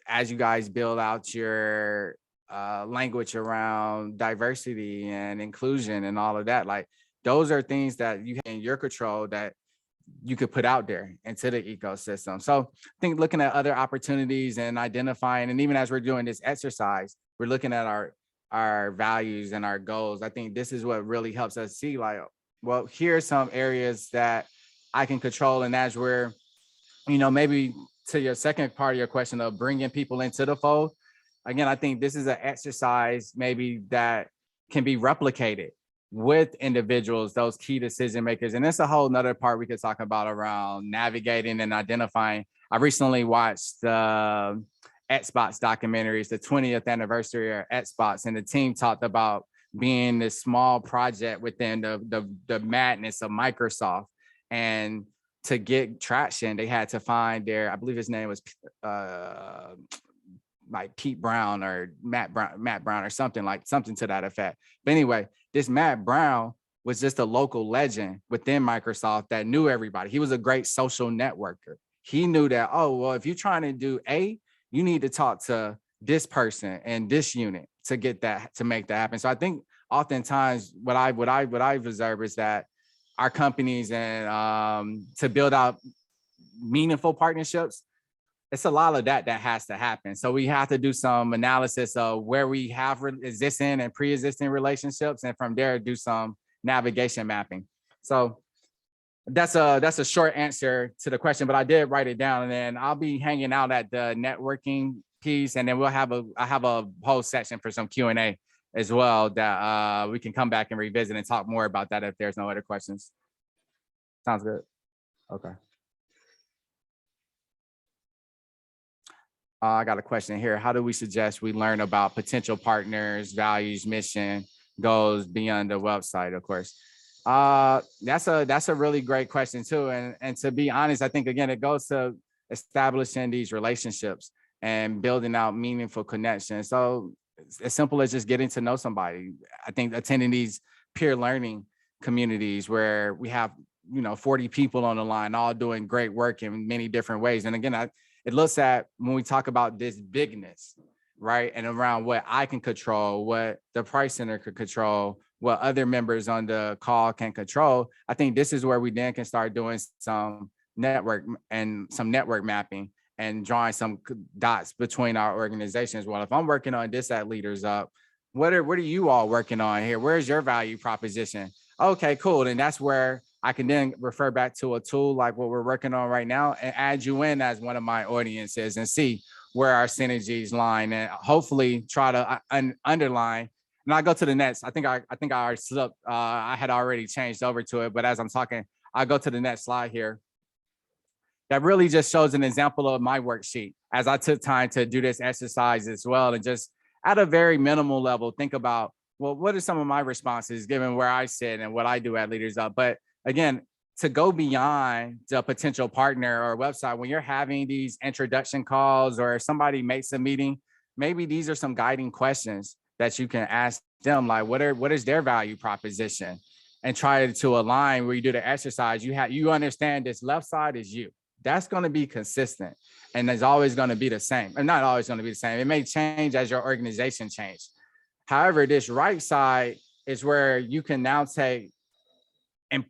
as you guys build out your language around diversity and inclusion and all of that, like those are things that you have in your control that you could put out there into the ecosystem. So I think looking at other opportunities and identifying, and even as we're doing this exercise, we're looking at our values and our goals. I think this is what really helps us see like, well, here are some areas that I can control. And as we're, maybe to your second part of your question of bringing people into the fold, again, I think this is an exercise maybe that can be replicated with individuals, those key decision makers. And it's a whole nother part we could talk about around navigating and identifying. I recently watched the Xbox documentaries, the 20th anniversary of Xbox, and the team talked about being this small project within the madness of Microsoft. And to get traction, they had to find I believe his name was like Pete Brown or Matt Brown or something to that effect. But anyway, this Matt Brown was just a local legend within Microsoft that knew everybody. He was a great social networker. He knew that, oh, well, if you're trying to do A, you need to talk to this person and this unit to get that, to make that happen. So I think oftentimes what I've observed is that our companies and to build out meaningful partnerships, it's a lot of that has to happen. So we have to do some analysis of where we have existing and pre-existing relationships, and from there do some navigation mapping. So that's a short answer to the question, but I did write it down, and then I'll be hanging out at the networking piece, and then I have a whole section for some Q&A as well that we can come back and revisit and talk more about that if there's no other questions. Sounds good. Okay. I got a question here. How do we suggest we learn about potential partners, values, mission, goals beyond the website, of course? That's a really great question too. And to be honest, I think again, it goes to establishing these relationships and building out meaningful connections. So as simple as just getting to know somebody. I think attending these peer learning communities where we have 40 people on the line, all doing great work in many different ways. And again, it looks at when we talk about this bigness, right? And around what I can control, what the price center could control, what other members on the call can control. I think this is where we then can start doing some network mapping and drawing some dots between our organizations. Well, if I'm working on this at Leaders Up, what are you all working on here? Where's your value proposition? Okay, cool. And that's where I can then refer back to a tool like what we're working on right now and add you in as one of my audiences and see where our synergies line and hopefully try to underline. And I go to the next. I think I already slipped. I had already changed over to it, but as I'm talking, I go to the next slide here. That really just shows an example of my worksheet as I took time to do this exercise as well. And just at a very minimal level, think about, well, what are some of my responses given where I sit and what I do at Leaders Up? But again, to go beyond the potential partner or website, when you're having these introduction calls or if somebody makes a meeting, maybe these are some guiding questions that you can ask them, like what is their value proposition, and try to align where you do the exercise. You understand this left side is you. That's going to be consistent and it's always going to be the same. And not always going to be the same. It may change as your organization change. However, this right side is where you can now take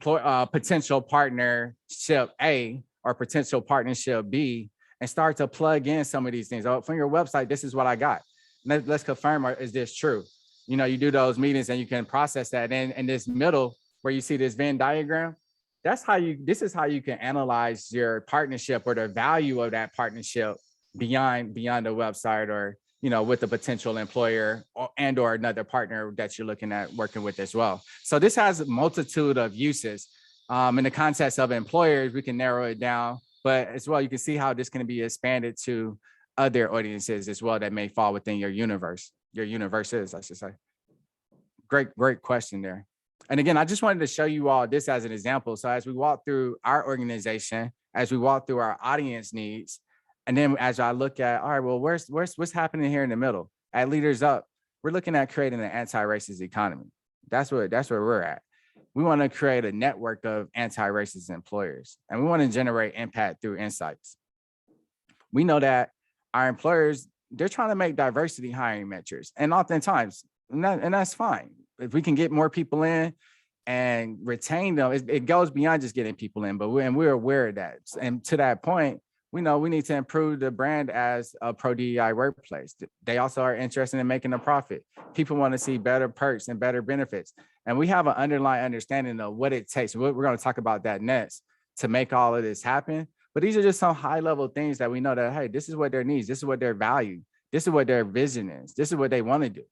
potential partnership A or potential partnership B and start to plug in some of these things. Oh, from your website, this is what I got. Let's confirm, is this true? You know, you do those meetings and you can process that. And in this middle where you see this Venn diagram, this is how you can analyze your partnership or the value of that partnership beyond the website or, you know, with the potential employer or another partner that you're looking at working with as well. So this has a multitude of uses. In the context of employers, we can narrow it down, but as well, you can see how this can be expanded to other audiences as well that may fall within your universes, I should say. Great question there. And again, I just wanted to show you all this as an example. So as we walk through our organization, as we walk through our audience needs, and then as I look at, all right, well, what's happening here in the middle? At Leaders Up, we're looking at creating an anti-racist economy. That's where we're at. We want to create a network of anti-racist employers, and we want to generate impact through insights. We know that our employers, they're trying to make diversity hiring metrics, and oftentimes, and that's fine. If we can get more people in and retain them, it goes beyond just getting people in, but we're aware of that. And to that point, we know we need to improve the brand as a pro-DEI workplace. They also are interested in making a profit. People want to see better perks and better benefits. And we have an underlying understanding of what it takes. We're going to talk about that next to make all of this happen. But these are just some high level things that we know that, hey, this is what their needs. This is what their value. This is what their vision is. This is what they want to do.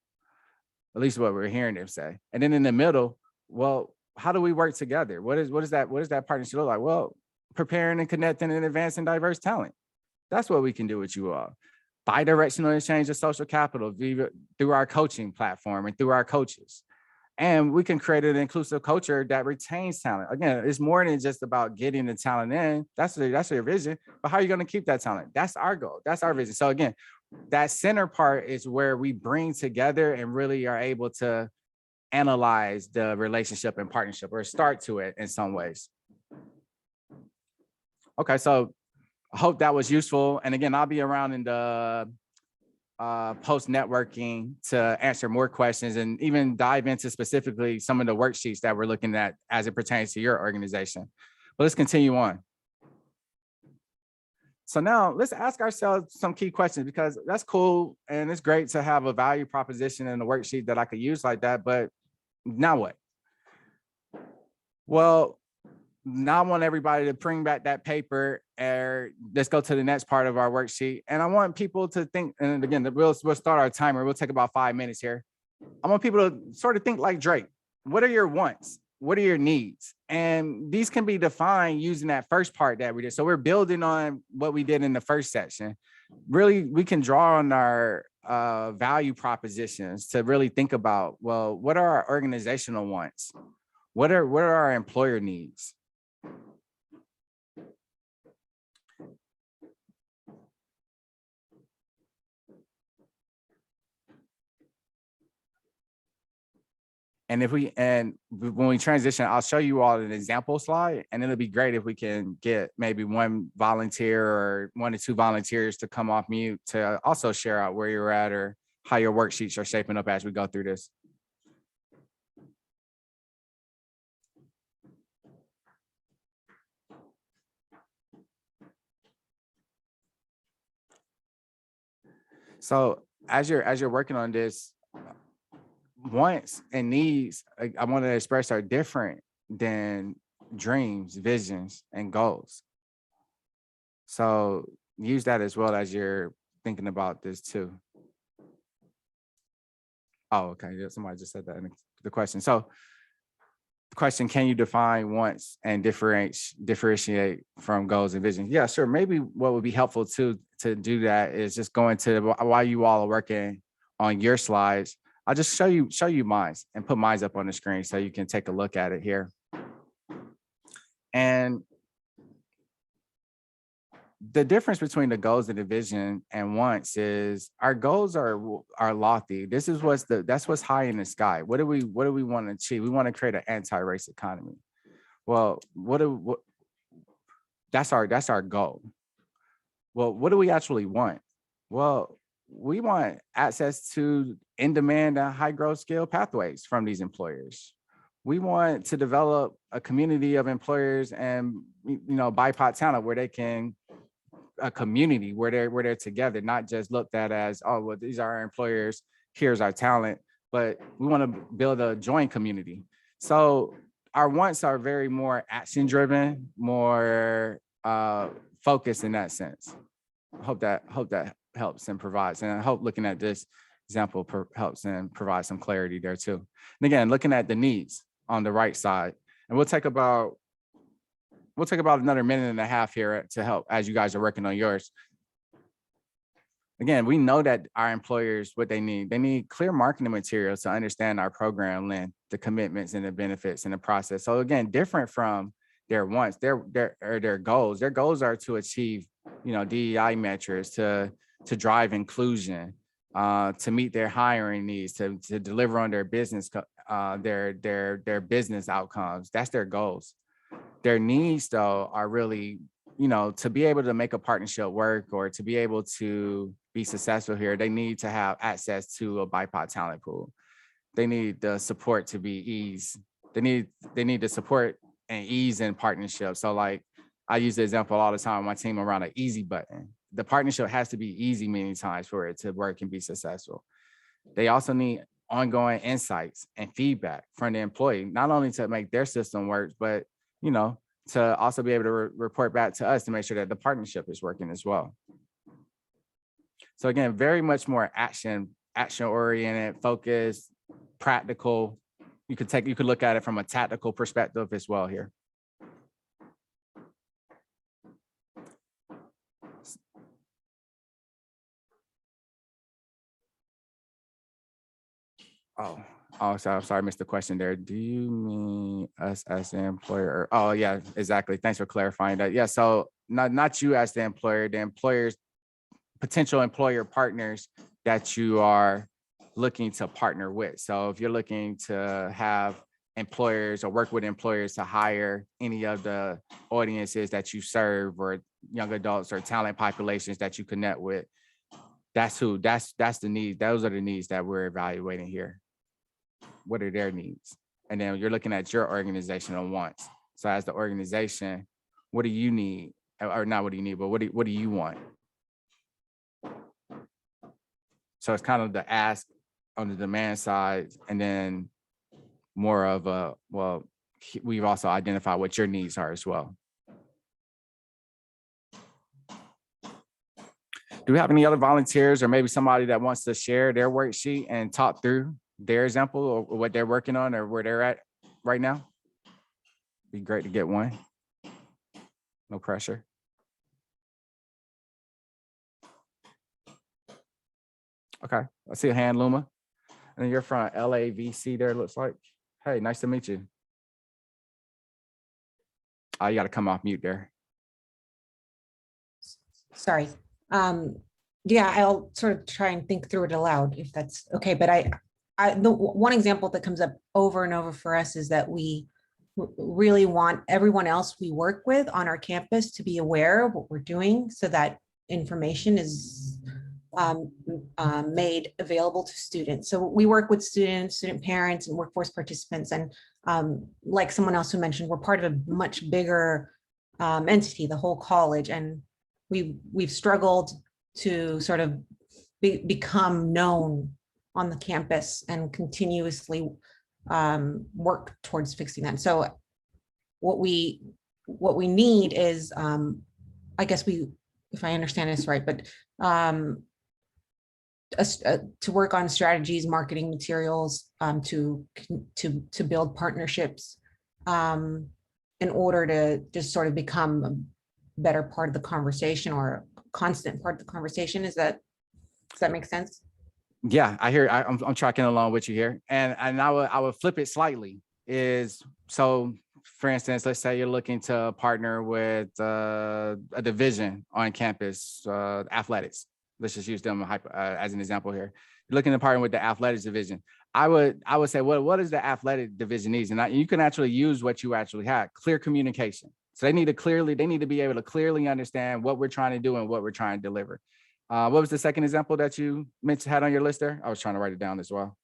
At least what we're hearing them say. And then in the middle, well, how do we work together? What is that partnership look like? Well, preparing and connecting and advancing diverse talent. That's what we can do with you all. Bi-directional exchange of social capital through our coaching platform and through our coaches. And we can create an inclusive culture that retains talent. Again, it's more than just about getting the talent in. That's your vision. But how are you going to keep that talent? That's our goal. That's our vision. So again, that center part is where we bring together and really are able to analyze the relationship and partnership, or start to it in some ways. Okay, so I hope that was useful. And again, I'll be around in the post networking to answer more questions and even dive into specifically some of the worksheets that we're looking at as it pertains to your organization. But let's continue on. So now let's ask ourselves some key questions, because that's cool and it's great to have a value proposition and a worksheet that I could use like that, but now what? Well, now I want everybody to bring back that paper, and let's go to the next part of our worksheet. And I want people to think, and again, we'll start our timer. We'll take about 5 minutes here. I want people to sort of think like Drake. What are your wants? What are your needs? And these can be defined using that first part that we did. So we're building on what we did in the first section. Really, we can draw on our value propositions to really think about, well, what are our organizational wants? What are our employer needs? And when we transition, I'll show you all an example slide, and it'll be great if we can get maybe one volunteer or 1 or 2 volunteers to come off mute to also share out where you're at or how your worksheets are shaping up as we go through this. So as you're working on this, wants and needs, I want to express, are different than dreams, visions, and goals. So use that as well as you're thinking about this too. Oh, okay. Yeah, somebody just said that in the question. So the question, can you define wants and differentiate from goals and visions? Yeah, sure. Maybe what would be helpful to do that is just go into while you all are working on your slides, I'll just show you mine and put mine up on the screen so you can take a look at it here. And the difference between the goals and the vision and wants is our goals are lofty. This is that's what's high in the sky. What do we want to achieve? We want to create an anti-race economy. Well, that's our goal. Well, what do we actually want? Well, we want access to in-demand and high-growth skill pathways from these employers. We want to develop a community of employers and BIPOC talent where they can a community where they're together, not just looked at as, oh, well, these are our employers, here's our talent, but we want to build a joint community. So our wants are very more action driven, more focused in that sense. I hope that helps and provides, and I hope looking at this example helps and provides some clarity there too. And again, looking at the needs on the right side, and we'll take about another minute and a half here to help as you guys are working on yours. Again, we know that our employers, what they need clear marketing materials to understand our program length, the commitments and the benefits and the process. So again, different from their wants, their goals. Their goals are to achieve, DEI metrics, to drive inclusion, to meet their hiring needs, to deliver on their business, their business outcomes. That's their goals. Their needs, though, are really, to be able to make a partnership work or to be able to be successful here, they need to have access to a BIPOC talent pool. They need the support to be ease. They need the support and ease in partnership. So like I use the example all the time with my team around an easy button. The partnership has to be easy many times for it to work and be successful. They also need ongoing insights and feedback from the employee, not only to make their system work, but to also be able to report back to us to make sure that the partnership is working as well. So again, very much more action oriented, focused, practical. You could look at it from a tactical perspective as well here. Oh, so I'm sorry, I missed the question there. Do you mean us as the employer? Oh, yeah, exactly. Thanks for clarifying that. Yeah, so not you as the employers, potential employer partners that you are looking to partner with. So if you're looking to have employers or work with employers to hire any of the audiences that you serve or young adults or talent populations that you connect with, that's the need. Those are the needs that we're evaluating here. What are their needs? And then you're looking at your organizational wants. So as the organization, what do you need? Or not what do you need, but what do you want? So it's kind of the ask on the demand side, and then more of a, well, we've also identified what your needs are as well. Do we have any other volunteers or maybe somebody that wants to share their worksheet and talk through their example or what they're working on or where they're at right now? Be great to get one. No pressure. Okay, I see a hand, Luma. And you're from LAVC there, looks like. Hey, nice to meet you. Oh, you got to come off mute there. Sorry. Yeah, I'll sort of try and think through it aloud if that's okay. But the one example that comes up over and over for us is that we really want everyone else we work with on our campus to be aware of what we're doing so that information is made available to students. So we work with students, student parents, and workforce participants. And like someone else who mentioned, we're part of a much bigger entity, the whole college. And we've struggled to sort of become known on the campus and continuously work towards fixing that. So what we need is, I guess if I understand this right, but to work on strategies, marketing materials, to build partnerships in order to just sort of become a better part of the conversation or a constant part of the conversation. Does that make sense? Yeah, I hear. I'm tracking along with you here, and I would flip it slightly. So, for instance, let's say you're looking to partner with a division on campus, athletics. Let's just use them as an example here. You're looking to partner with the athletics division. I would say, what does the athletic division needs? And you can actually use what you actually had: clear communication. So they need to be able to clearly understand what we're trying to do and what we're trying to deliver. What was the second example that you had on your list there? I was trying to write it down as well.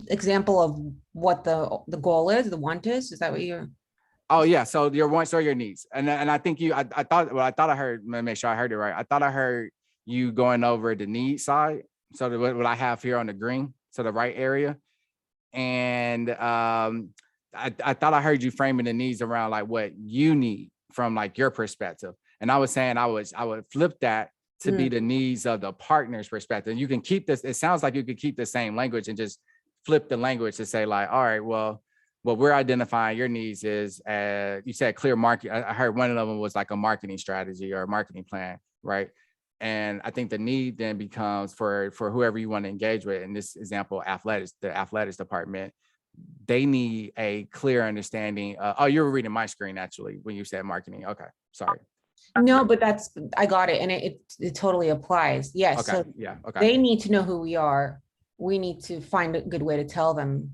Example of what the goal is, the want is that what you're? Oh yeah, so your wants or your needs, and I think I thought I heard. Let me make sure I heard it right. I thought I heard you going over the need side. So what I have here on the green, so the right area, and I thought I heard you framing the needs around like what you need from like your perspective. And I was saying I would flip that to be the needs of the partner's perspective. You can keep this, it sounds like you could keep the same language and just flip the language to say like, all right, well, what we're identifying your needs is, you said clear market. I heard one of them was like a marketing strategy or a marketing plan, right? And I think the need then becomes for whoever you want to engage with, in this example, the athletics department, they need a clear understanding. Oh, you were reading my screen actually when you said marketing. Okay, sorry. No, but I got it, and it totally applies. Yes. Okay. So Yeah. Okay. they need to know who we are. We need to find a good way to tell them.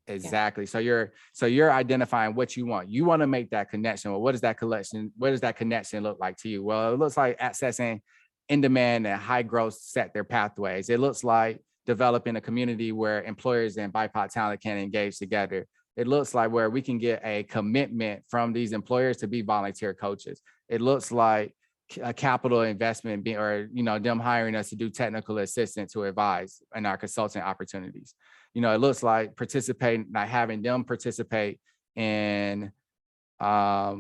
Exactly. Yeah. So you're identifying what you want. You want to make that connection. Well, what does that connection look like to you? Well, it looks like accessing in-demand and high growth sector pathways. It looks like developing a community where employers and BIPOC talent can engage together. It looks like where we can get a commitment from these employers to be volunteer coaches. It looks like a capital investment them hiring us to do technical assistance to advise in our consulting opportunities. It looks like having them participate in at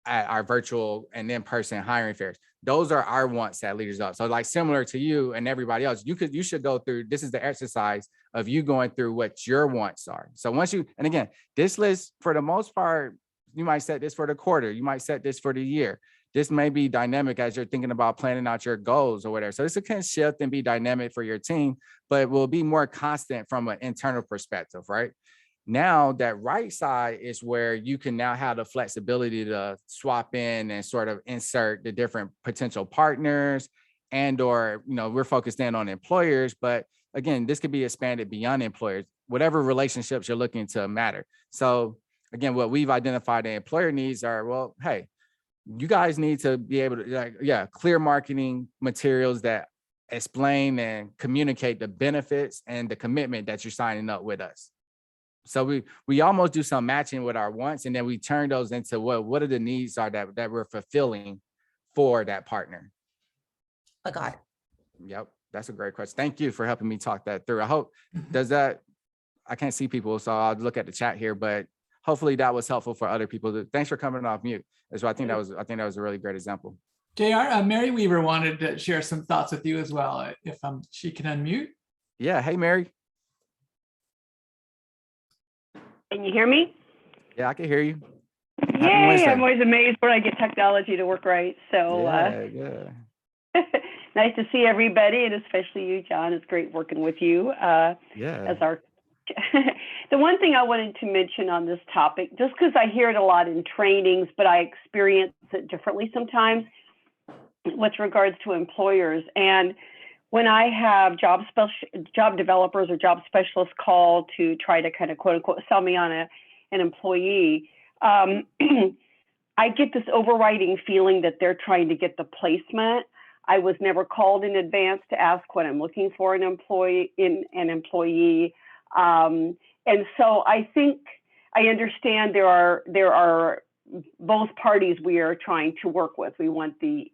our virtual and in-person hiring fairs. Those are our wants at Leaders Up. So like similar to you and everybody else, you should go through, this is the exercise of you going through what your wants are. So and again, this list for the most part, you might set this for the quarter, you might set this for the year. This may be dynamic as you're thinking about planning out your goals or whatever. So this can shift and be dynamic for your team, but it will be more constant from an internal perspective, right? Now that right side is where you can now have the flexibility to swap in and sort of insert the different potential partners or we're focused in on employers, but again, this could be expanded beyond employers, whatever relationships you're looking to matter. So again, what we've identified the employer needs are, well, hey, you guys need to be able to, clear marketing materials that explain and communicate the benefits and the commitment that you're signing up with us. So we almost do some matching with our wants, and then we turn those into what are the needs are that we're fulfilling for that partner. I got it. Yep, that's a great question. Thank you for helping me talk that through. I hope I can't see people, so I'll look at the chat here, but hopefully that was helpful for other people. Thanks for coming off mute. So I think that was a really great example. JR, Mary Weaver wanted to share some thoughts with you as well, if she can unmute. Yeah, hey Mary. Can you hear me? Yeah, I can hear you. Yay, I'm always amazed when I get technology to work right. So nice to see everybody, and especially you, John. It's great working with you as our the one thing I wanted to mention on this topic, just because I hear it a lot in trainings, but I experience it differently sometimes with regards to employers. And when I have job developers or job specialists call to try to kind of quote unquote sell me on an employee, I get this overriding feeling that they're trying to get the placement. I was never called in advance to ask what I'm looking for in an employee. And so I think I understand there are both parties we are trying to work with. We want the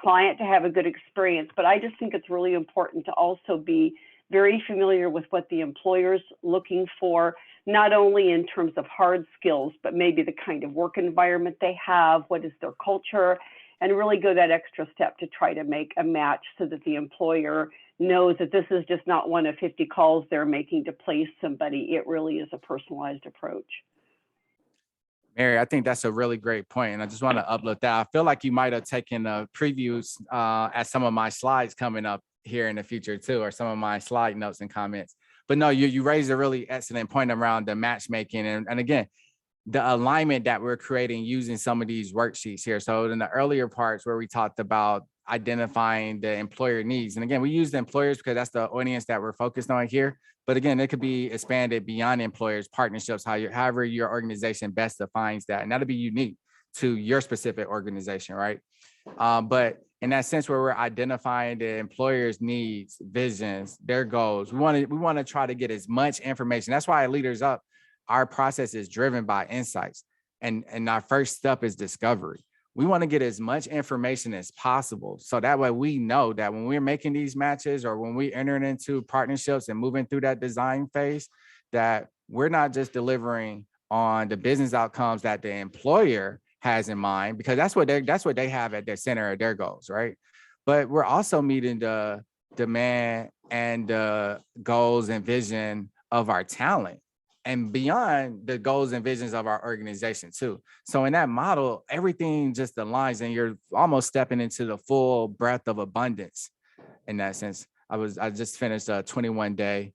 client to have a good experience, but I just think it's really important to also be very familiar with what the employer's looking for, not only in terms of hard skills, but maybe the kind of work environment they have, what is their culture, and really go that extra step to try to make a match so that the employer knows that this is just not one of 50 calls they're making to place somebody. It really is a personalized approach. Mary, I think that's a really great point, and I just want to upload that. I feel like you might have taken a previews at some of my slides coming up here in the future too, or some of my slide notes and comments. But no, you raised a really excellent point around the matchmaking, and again, the alignment that we're creating using some of these worksheets here. So in the earlier parts where we talked about identifying the employer needs, and again, we use the employers because that's the audience that we're focused on here. But again, it could be expanded beyond employers, partnerships, however your organization best defines that. And that'll be unique to your specific organization, right? But in that sense where we're identifying the employer's needs, visions, their goals, we want to try to get as much information. That's why at Leaders Up, our process is driven by insights. And our first step is discovery. We want to get as much information as possible. So that way we know that when we're making these matches or when we enter into partnerships and moving through that design phase, that we're not just delivering on the business outcomes that the employer has in mind, because that's what they have at their center of their goals, right? But we're also meeting the demand and the goals and vision of our talent, and beyond the goals and visions of our organization too. So in that model, everything just aligns and you're almost stepping into the full breadth of abundance in that sense. I just finished a 21-day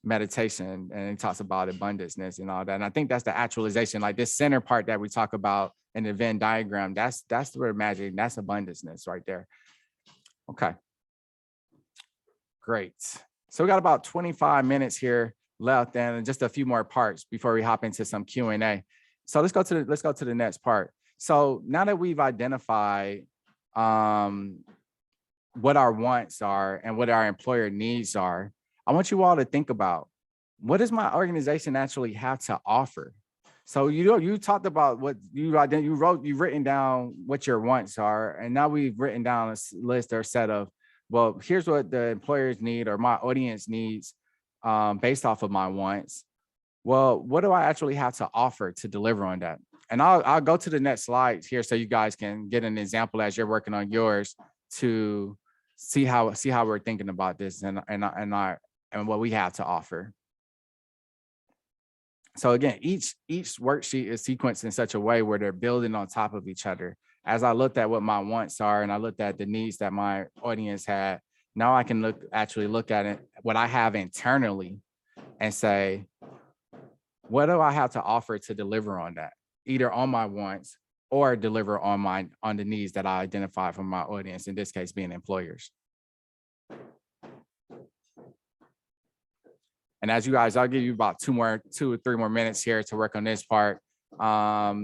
meditation, and it talks about abundanceness and all that. And I think that's the actualization, like this center part that we talk about in the Venn diagram, that's where magic, that's abundanceness right there. Okay, great. So we got about 25 minutes here left and just a few more parts before we hop into some Q&A. So let's go to the next part. So now that we've identified what our wants are and what our employer needs are, I want you all to think about, what does my organization actually have to offer? So you talked about what you've written down what your wants are, and now we've written down a list or set of, well, here's what the employers need or my audience needs based off of my wants. Well, what do I actually have to offer to deliver on that? And I'll go to the next slide here so you guys can get an example as you're working on yours to see how we're thinking about this and what we have to offer. So again, each worksheet is sequenced in such a way where they're building on top of each other. As I looked at what my wants are and I looked at the needs that my audience had, now I can actually look at it, what I have internally, and say, what do I have to offer to deliver on that? Either on my wants or deliver on the needs that I identify from my audience, in this case being employers. And as you guys, I'll give you about 2 or 3 more minutes here to work on this part. I'll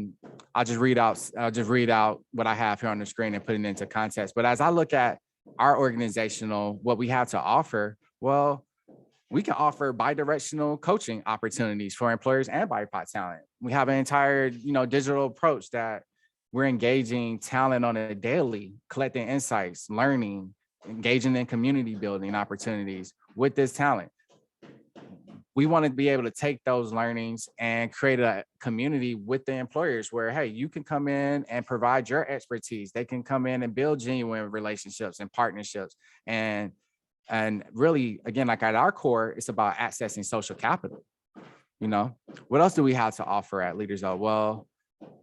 just read out what I have here on the screen and put it into context. But as I look at our organizational, what we have to offer, well, we can offer bi-directional coaching opportunities for employers and BIPOC talent. We have an entire, digital approach that we're engaging talent on a daily, collecting insights, learning, engaging in community building opportunities with this talent. We want to be able to take those learnings and create a community with the employers where, hey, you can come in and provide your expertise. They can come in and build genuine relationships and partnerships. And really, again, like at our core, it's about accessing social capital. What else do we have to offer at Leaders Up? Well,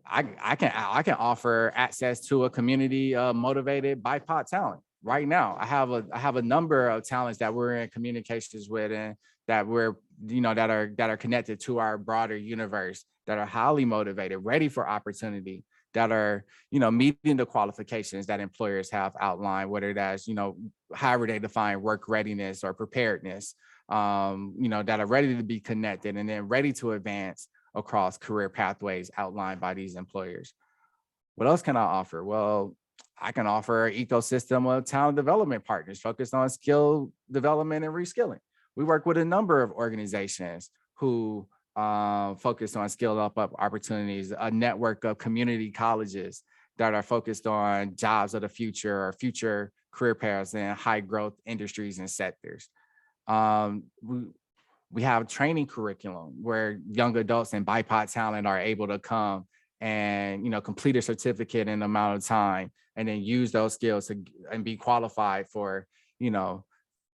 I can offer access to a community of motivated BIPOC talent. Right now, I have a number of talents that we're in communications with and that we're, that are connected to our broader universe, that are highly motivated, ready for opportunity, that are, you know, meeting the qualifications that employers have outlined, whether that's, you know, however they define work readiness or preparedness, you know, that are ready to be connected and then ready to advance across career pathways outlined by these employers. What else can I offer? Well, I can offer an ecosystem of talent development partners focused on skill development and reskilling. We work with a number of organizations who focus on skill up opportunities, a network of community colleges that are focused on jobs of the future or future career paths in high growth industries and sectors. We have training curriculum where young adults and BIPOC talent are able to come and, you know, complete a certificate in an amount of time and then use those skills and be qualified for, you know,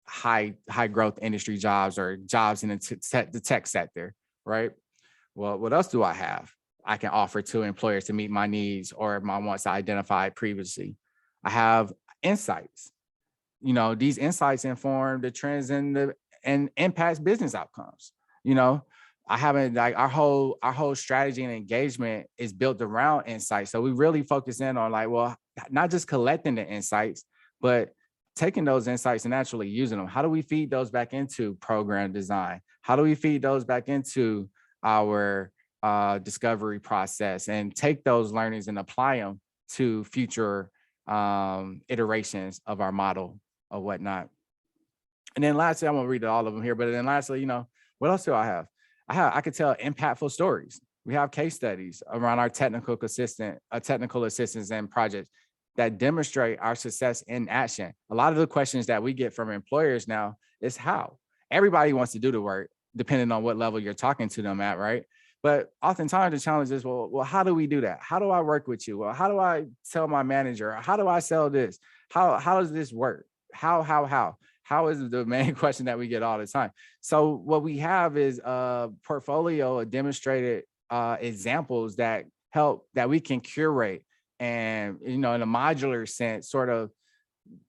high growth industry jobs or jobs in the tech sector, right? Well, what else do I have I can offer to employers to meet my needs or my wants identified previously? I have insights. You know, these insights inform the trends and impacts business outcomes. You know, I haven't like our whole strategy and engagement is built around insights. So we really focus in on like, well, not just collecting the insights, but taking those insights and actually using them. How do we feed those back into program design? How do we feed those back into our discovery process and take those learnings and apply them to future iterations of our model or whatnot? And then lastly, I won't read all of them here, but then lastly, you know, what else do I have? I could tell impactful stories. We have case studies around our technical assistance and projects that demonstrate our success in action. A lot of the questions that we get from employers now is how. Everybody wants to do the work, depending on what level you're talking to them at, right? But oftentimes the challenge is, well, how do we do that? How do I work with you? Well, how do I tell my manager? How do I sell this? How does this work? How is the main question that we get all the time. So what we have is a portfolio of demonstrated examples that we can curate and, you know, in a modular sense, sort of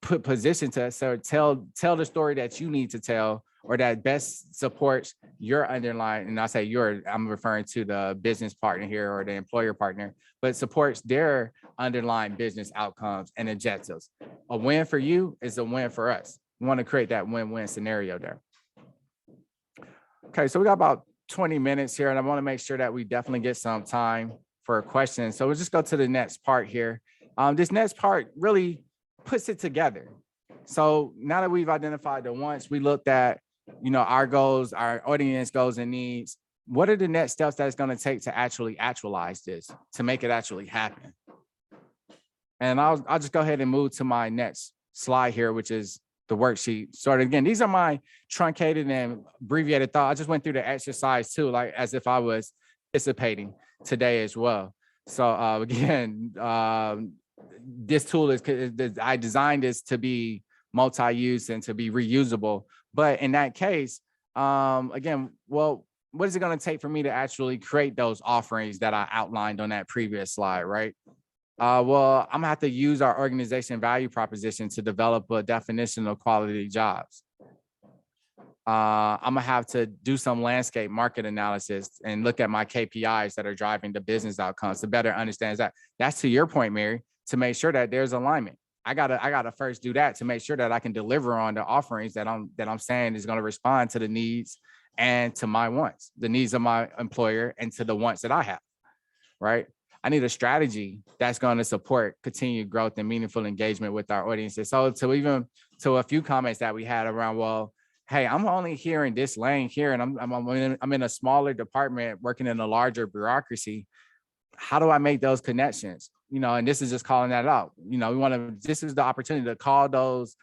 put position to so tell the story that you need to tell or that best supports your underlying, and I say I'm referring to the business partner here or the employer partner, but supports their underlying business outcomes and objectives. A win for you is a win for us. We want to create that win-win scenario there. Okay, so we got about 20 minutes here, and I want to make sure that we definitely get some time for questions. So we'll just go to the next part here. This next part really puts it together. So now that we've identified the wants, we looked at, you know, our goals, our audience goals and needs. What are the next steps that it's going to take to actually actualize this, to make it actually happen? And I'll just go ahead and move to my next slide here, which is the worksheet. So again, these are my truncated and abbreviated thought. I just went through the exercise too, like as if I was participating today as well. So again, this tool I designed this to be multi-use and to be reusable. But in that case, again, well, what is it going to take for me to actually create those offerings that I outlined on that previous slide, right? Well, I'm gonna have to use our organization value proposition to develop a definition of quality jobs. I'm gonna have to do some landscape market analysis and look at my KPIs that are driving the business outcomes to better understand that. That's to your point, Mary, to make sure that there's alignment. I gotta first do that to make sure that I can deliver on the offerings that I'm saying is gonna respond to the needs and to my wants, the needs of my employer and to the wants that I have, right? I need a strategy that's going to support continued growth and meaningful engagement with our audiences. So to a few comments that we had around, well, hey, I'm only here in this lane here, and I'm in a smaller department working in a larger bureaucracy. How do I make those connections? You know, and this is just calling that out. You know, this is the opportunity to call those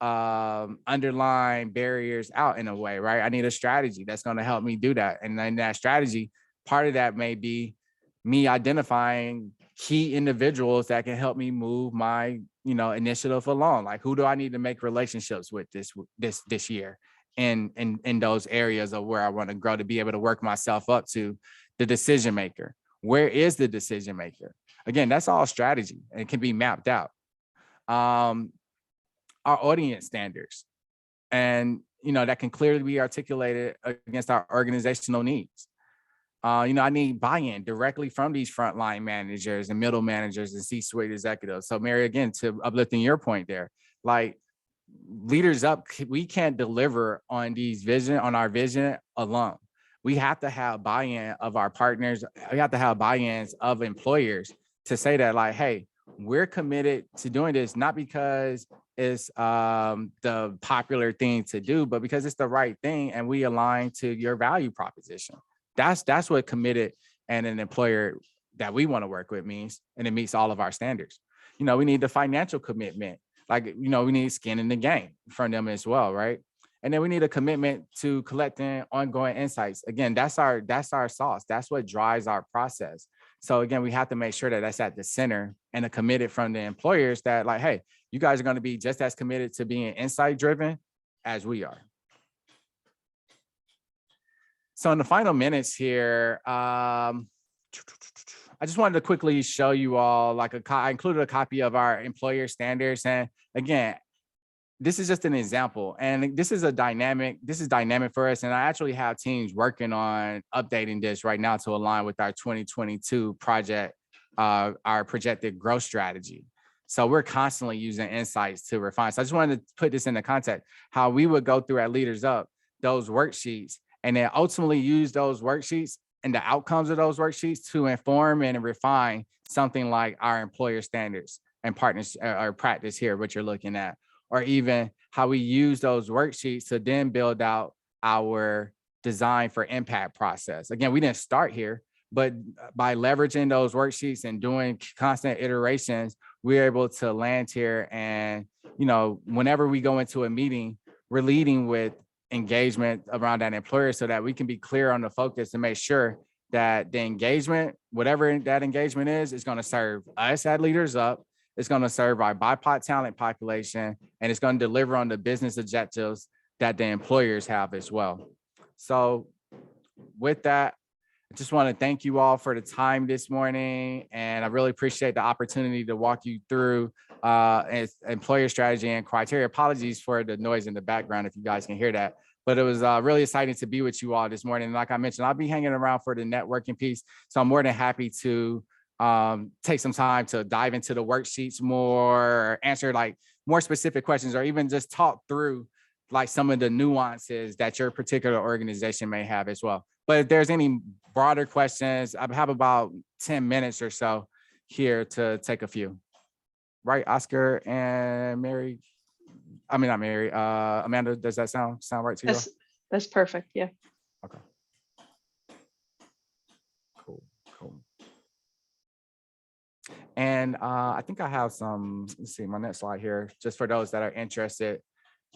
underlying barriers out in a way, right? I need a strategy that's going to help me do that. And then that strategy, part of that may be me identifying key individuals that can help me move my, you know, initiative along. Like, who do I need to make relationships with this year in those areas of where I want to grow to be able to work myself up to the decision maker. Where is the decision maker? Again, that's all strategy and it can be mapped out. Our audience standards, and, you know, that can clearly be articulated against our organizational needs. I need buy-in directly from these frontline managers and middle managers and C-suite executives. So Mary, again, to uplifting your point there, like leaders up, we can't deliver on our vision alone. We have to have buy-in of our partners. We have to have buy-ins of employers to say that, like, hey, we're committed to doing this, not because it's the popular thing to do, but because it's the right thing and we align to your value proposition. That's what committed and an employer that we want to work with means, and it meets all of our standards. We need the financial commitment, like, we need skin in the game from them as well, right? And then we need a commitment to collecting ongoing insights. Again, that's our sauce. That's what drives our process. So again, we have to make sure that that's at the center and a committed from the employers that, like, hey, you guys are going to be just as committed to being insight driven as we are. So in the final minutes here, I just wanted to quickly show you all, I included a copy of our employer standards. And again, this is just an example. And this is dynamic for us. And I actually have teams working on updating this right now to align with our 2022 project, our projected growth strategy. So we're constantly using insights to refine. So I just wanted to put this into context, how we would go through at Leaders Up, those worksheets, and then ultimately use those worksheets and the outcomes of those worksheets to inform and refine something like our employer standards and partners or practice here, what you're looking at, or even how we use those worksheets to then build out our design for impact process. Again, we didn't start here, but by leveraging those worksheets and doing constant iterations, we're able to land here. And, whenever we go into a meeting, we're leading with engagement around that employer so that we can be clear on the focus and make sure that the engagement, whatever that engagement is going to serve us at Leaders Up. It's going to serve our BIPOC talent population, and it's going to deliver on the business objectives that the employers have as well. So with that, I just want to thank you all for the time this morning. And I really appreciate the opportunity to walk you through employer strategy and criteria. Apologies for the noise in the background if you guys can hear that. But it was really exciting to be with you all this morning. And like I mentioned, I'll be hanging around for the networking piece. So I'm more than happy to take some time to dive into the worksheets more, or answer like more specific questions, or even just talk through like some of the nuances that your particular organization may have as well. But if there's any broader questions, I have about 10 minutes or so here to take a few. Right, Oscar and Mary? I mean, not Mary, Amanda, does that sound right to you? That's perfect, yeah. Okay. Cool. And I think I have some, let's see, my next slide here, just for those that are interested.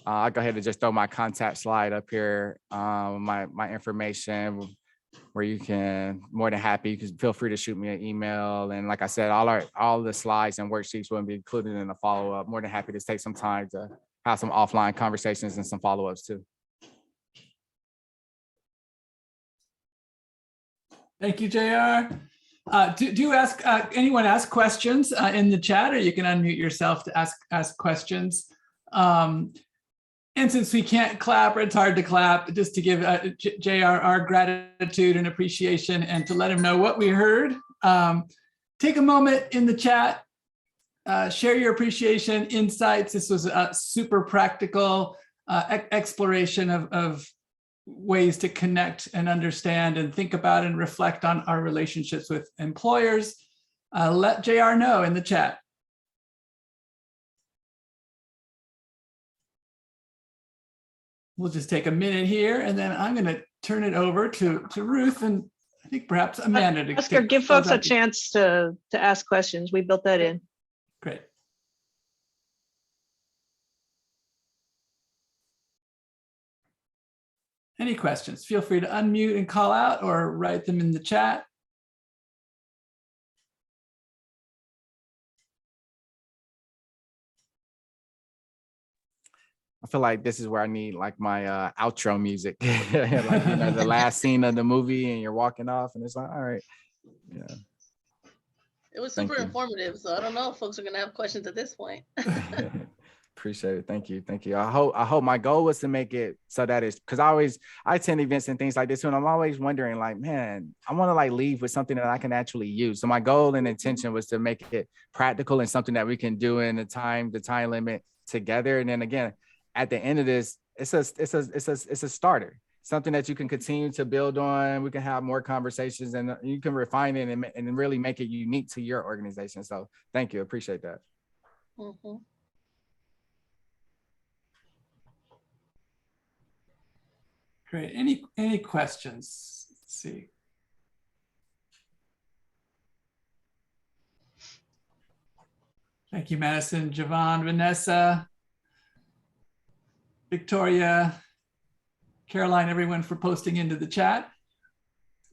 I'll go ahead and just throw my contact slide up here, my information, where you can, more than happy, you can feel free to shoot me an email. And like I said, all the slides and worksheets will be included in the follow-up. More than happy to take some time to have some offline conversations and some follow-ups too. Thank you, JR. Do ask anyone ask questions in the chat, or you can unmute yourself to ask questions. And since we can't clap, or it's hard to clap, just to give JR our gratitude and appreciation, and to let him know what we heard. Take a moment in the chat, share your appreciation, insights. This was a super practical exploration of ways to connect and understand and think about and reflect on our relationships with employers. Let JR know in the chat. We'll just take a minute here, and then I'm going to turn it over to Ruth, and I think perhaps Amanda. Oscar, give folks a chance to ask questions. We built that in. Great. Any questions? Feel free to unmute and call out, or write them in the chat. I feel like this is where I need like my outro music, like, the last scene of the movie, and you're walking off, and it's like, all right, yeah. It was super informative, so I don't know if folks are gonna have questions at this point. Appreciate it. Thank you. Thank you. I hope my goal was to make it so that it's because I attend events and things like this, and I'm always wondering, like, man, I want to like leave with something that I can actually use. So my goal and intention was to make it practical and something that we can do in the time limit together. And then again, at the end of this, it's a starter, something that you can continue to build on. We can have more conversations and you can refine it and really make it unique to your organization. So thank you. Appreciate that. Mm-hmm. Great. Any questions? Let's see. Thank you, Madison, Javon, Vanessa, Victoria, Caroline, everyone for posting into the chat.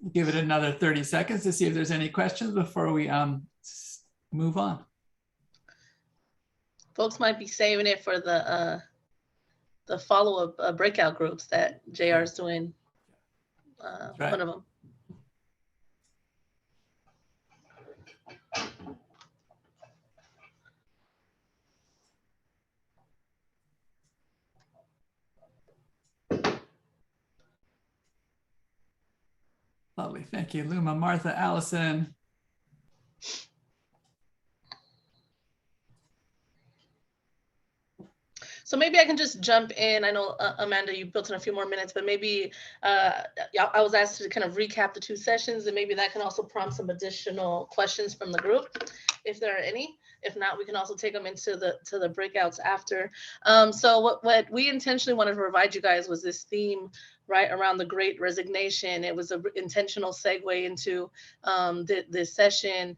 We'll give it another 30 seconds to see if there's any questions before we move on. Folks might be saving it for the follow-up breakout groups that JR is doing. Right. One of them. Lovely. Thank you, Luma, Martha, Allison. So maybe I can just jump in. I know, Amanda, you built in a few more minutes, but maybe I was asked to kind of recap the two sessions, and maybe that can also prompt some additional questions from the group, if there are any. If not, we can also take them into the breakouts after. So what we intentionally wanted to provide you guys was this theme right around the Great Resignation. It was an intentional segue into this session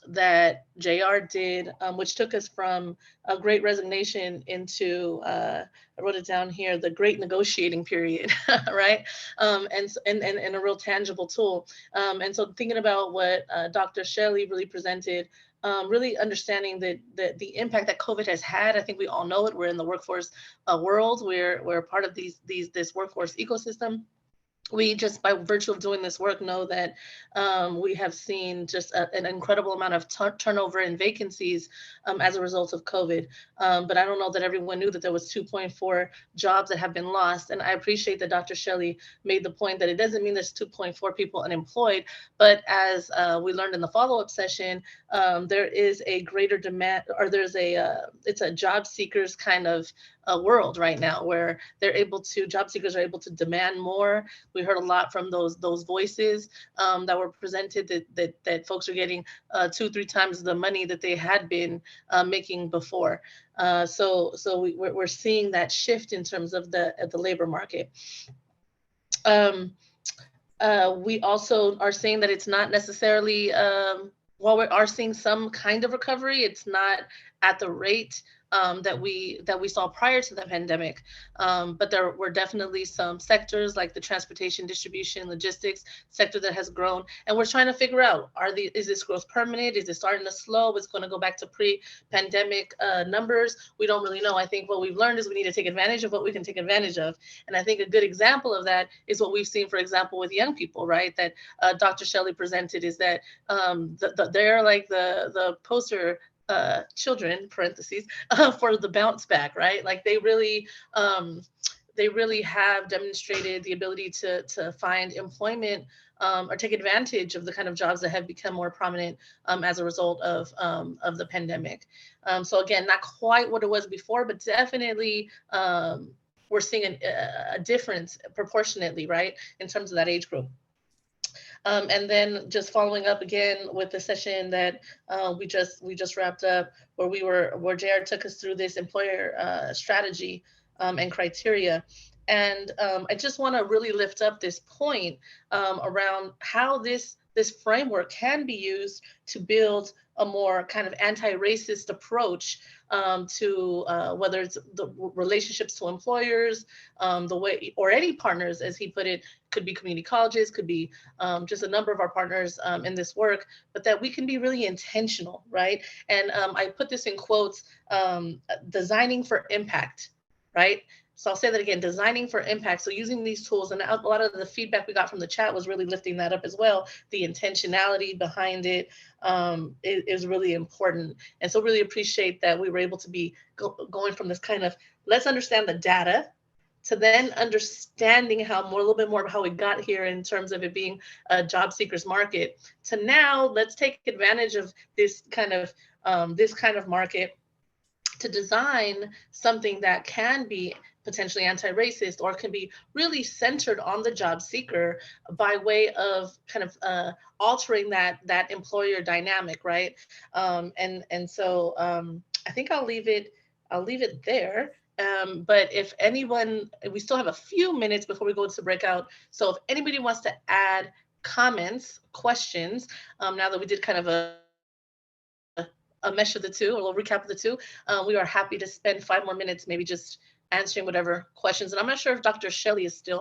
that JR did, which took us from a Great Resignation into, I wrote it down here, the Great Negotiating Period, right? And a real tangible tool. And so thinking about what Dr. Shelley really presented, really understanding the impact that COVID has had. I think we all know it. We're in the workforce world. We're part of this workforce ecosystem. We just, by virtue of doing this work, know that we have seen just an incredible amount of turnover and vacancies as a result of COVID. But I don't know that everyone knew that there was 2.4 jobs that have been lost. And I appreciate that Dr. Shelley made the point that it doesn't mean there's 2.4 people unemployed, but as we learned in the follow-up session, there is a greater demand, or it's a job seekers kind of world right now where job seekers are able to demand more. We heard a lot from those voices that were presented that folks are getting 2-3 times the money that they had been making before. So we're seeing that shift in terms of the labor market. We also are seeing that it's not necessarily, while we are seeing some kind of recovery, it's not at the rate that we saw prior to the pandemic. But there were definitely some sectors like the transportation, distribution, logistics sector that has grown. And we're trying to figure out, is this growth permanent? Is it starting to slow? It's going to go back to pre-pandemic numbers? We don't really know. I think what we've learned is we need to take advantage of what we can take advantage of. And I think a good example of that is what we've seen, for example, with young people, right? That Dr. Shelley presented, is that they're like the poster children, parentheses, for the bounce back, right? Like they really have demonstrated the ability to find employment or take advantage of the kind of jobs that have become more prominent as a result of the pandemic. So again, not quite what it was before, but definitely we're seeing a difference proportionately, right, in terms of that age group. And then just following up again with the session that we just wrapped up, where JR took us through this employer strategy and criteria. And I just want to really lift up this point around how this framework can be used to build a more kind of anti-racist approach to whether it's the relationships to employers, the way, or any partners, as he put it, could be community colleges, could be just a number of our partners in this work, but that we can be really intentional, right? And I put this in quotes, designing for impact, right? So I'll say that again, designing for impact. So using these tools, and a lot of the feedback we got from the chat was really lifting that up as well. The intentionality behind it is really important. And so really appreciate that we were able to be going from this kind of, let's understand the data, to then understanding how more, a little bit more of how we got here in terms of it being a job seekers market, to now let's take advantage of this kind of market to design something that can be potentially anti-racist or can be really centered on the job seeker by way of kind of altering that employer dynamic, right? And so I think I'll leave it there. But if anyone, we still have a few minutes before we go to breakout. So if anybody wants to add comments, questions, now that we did kind of a mesh of the two, a little recap of the two, we are happy to spend 5 more minutes, maybe just answering whatever questions. And I'm not sure if Dr. Shelley is still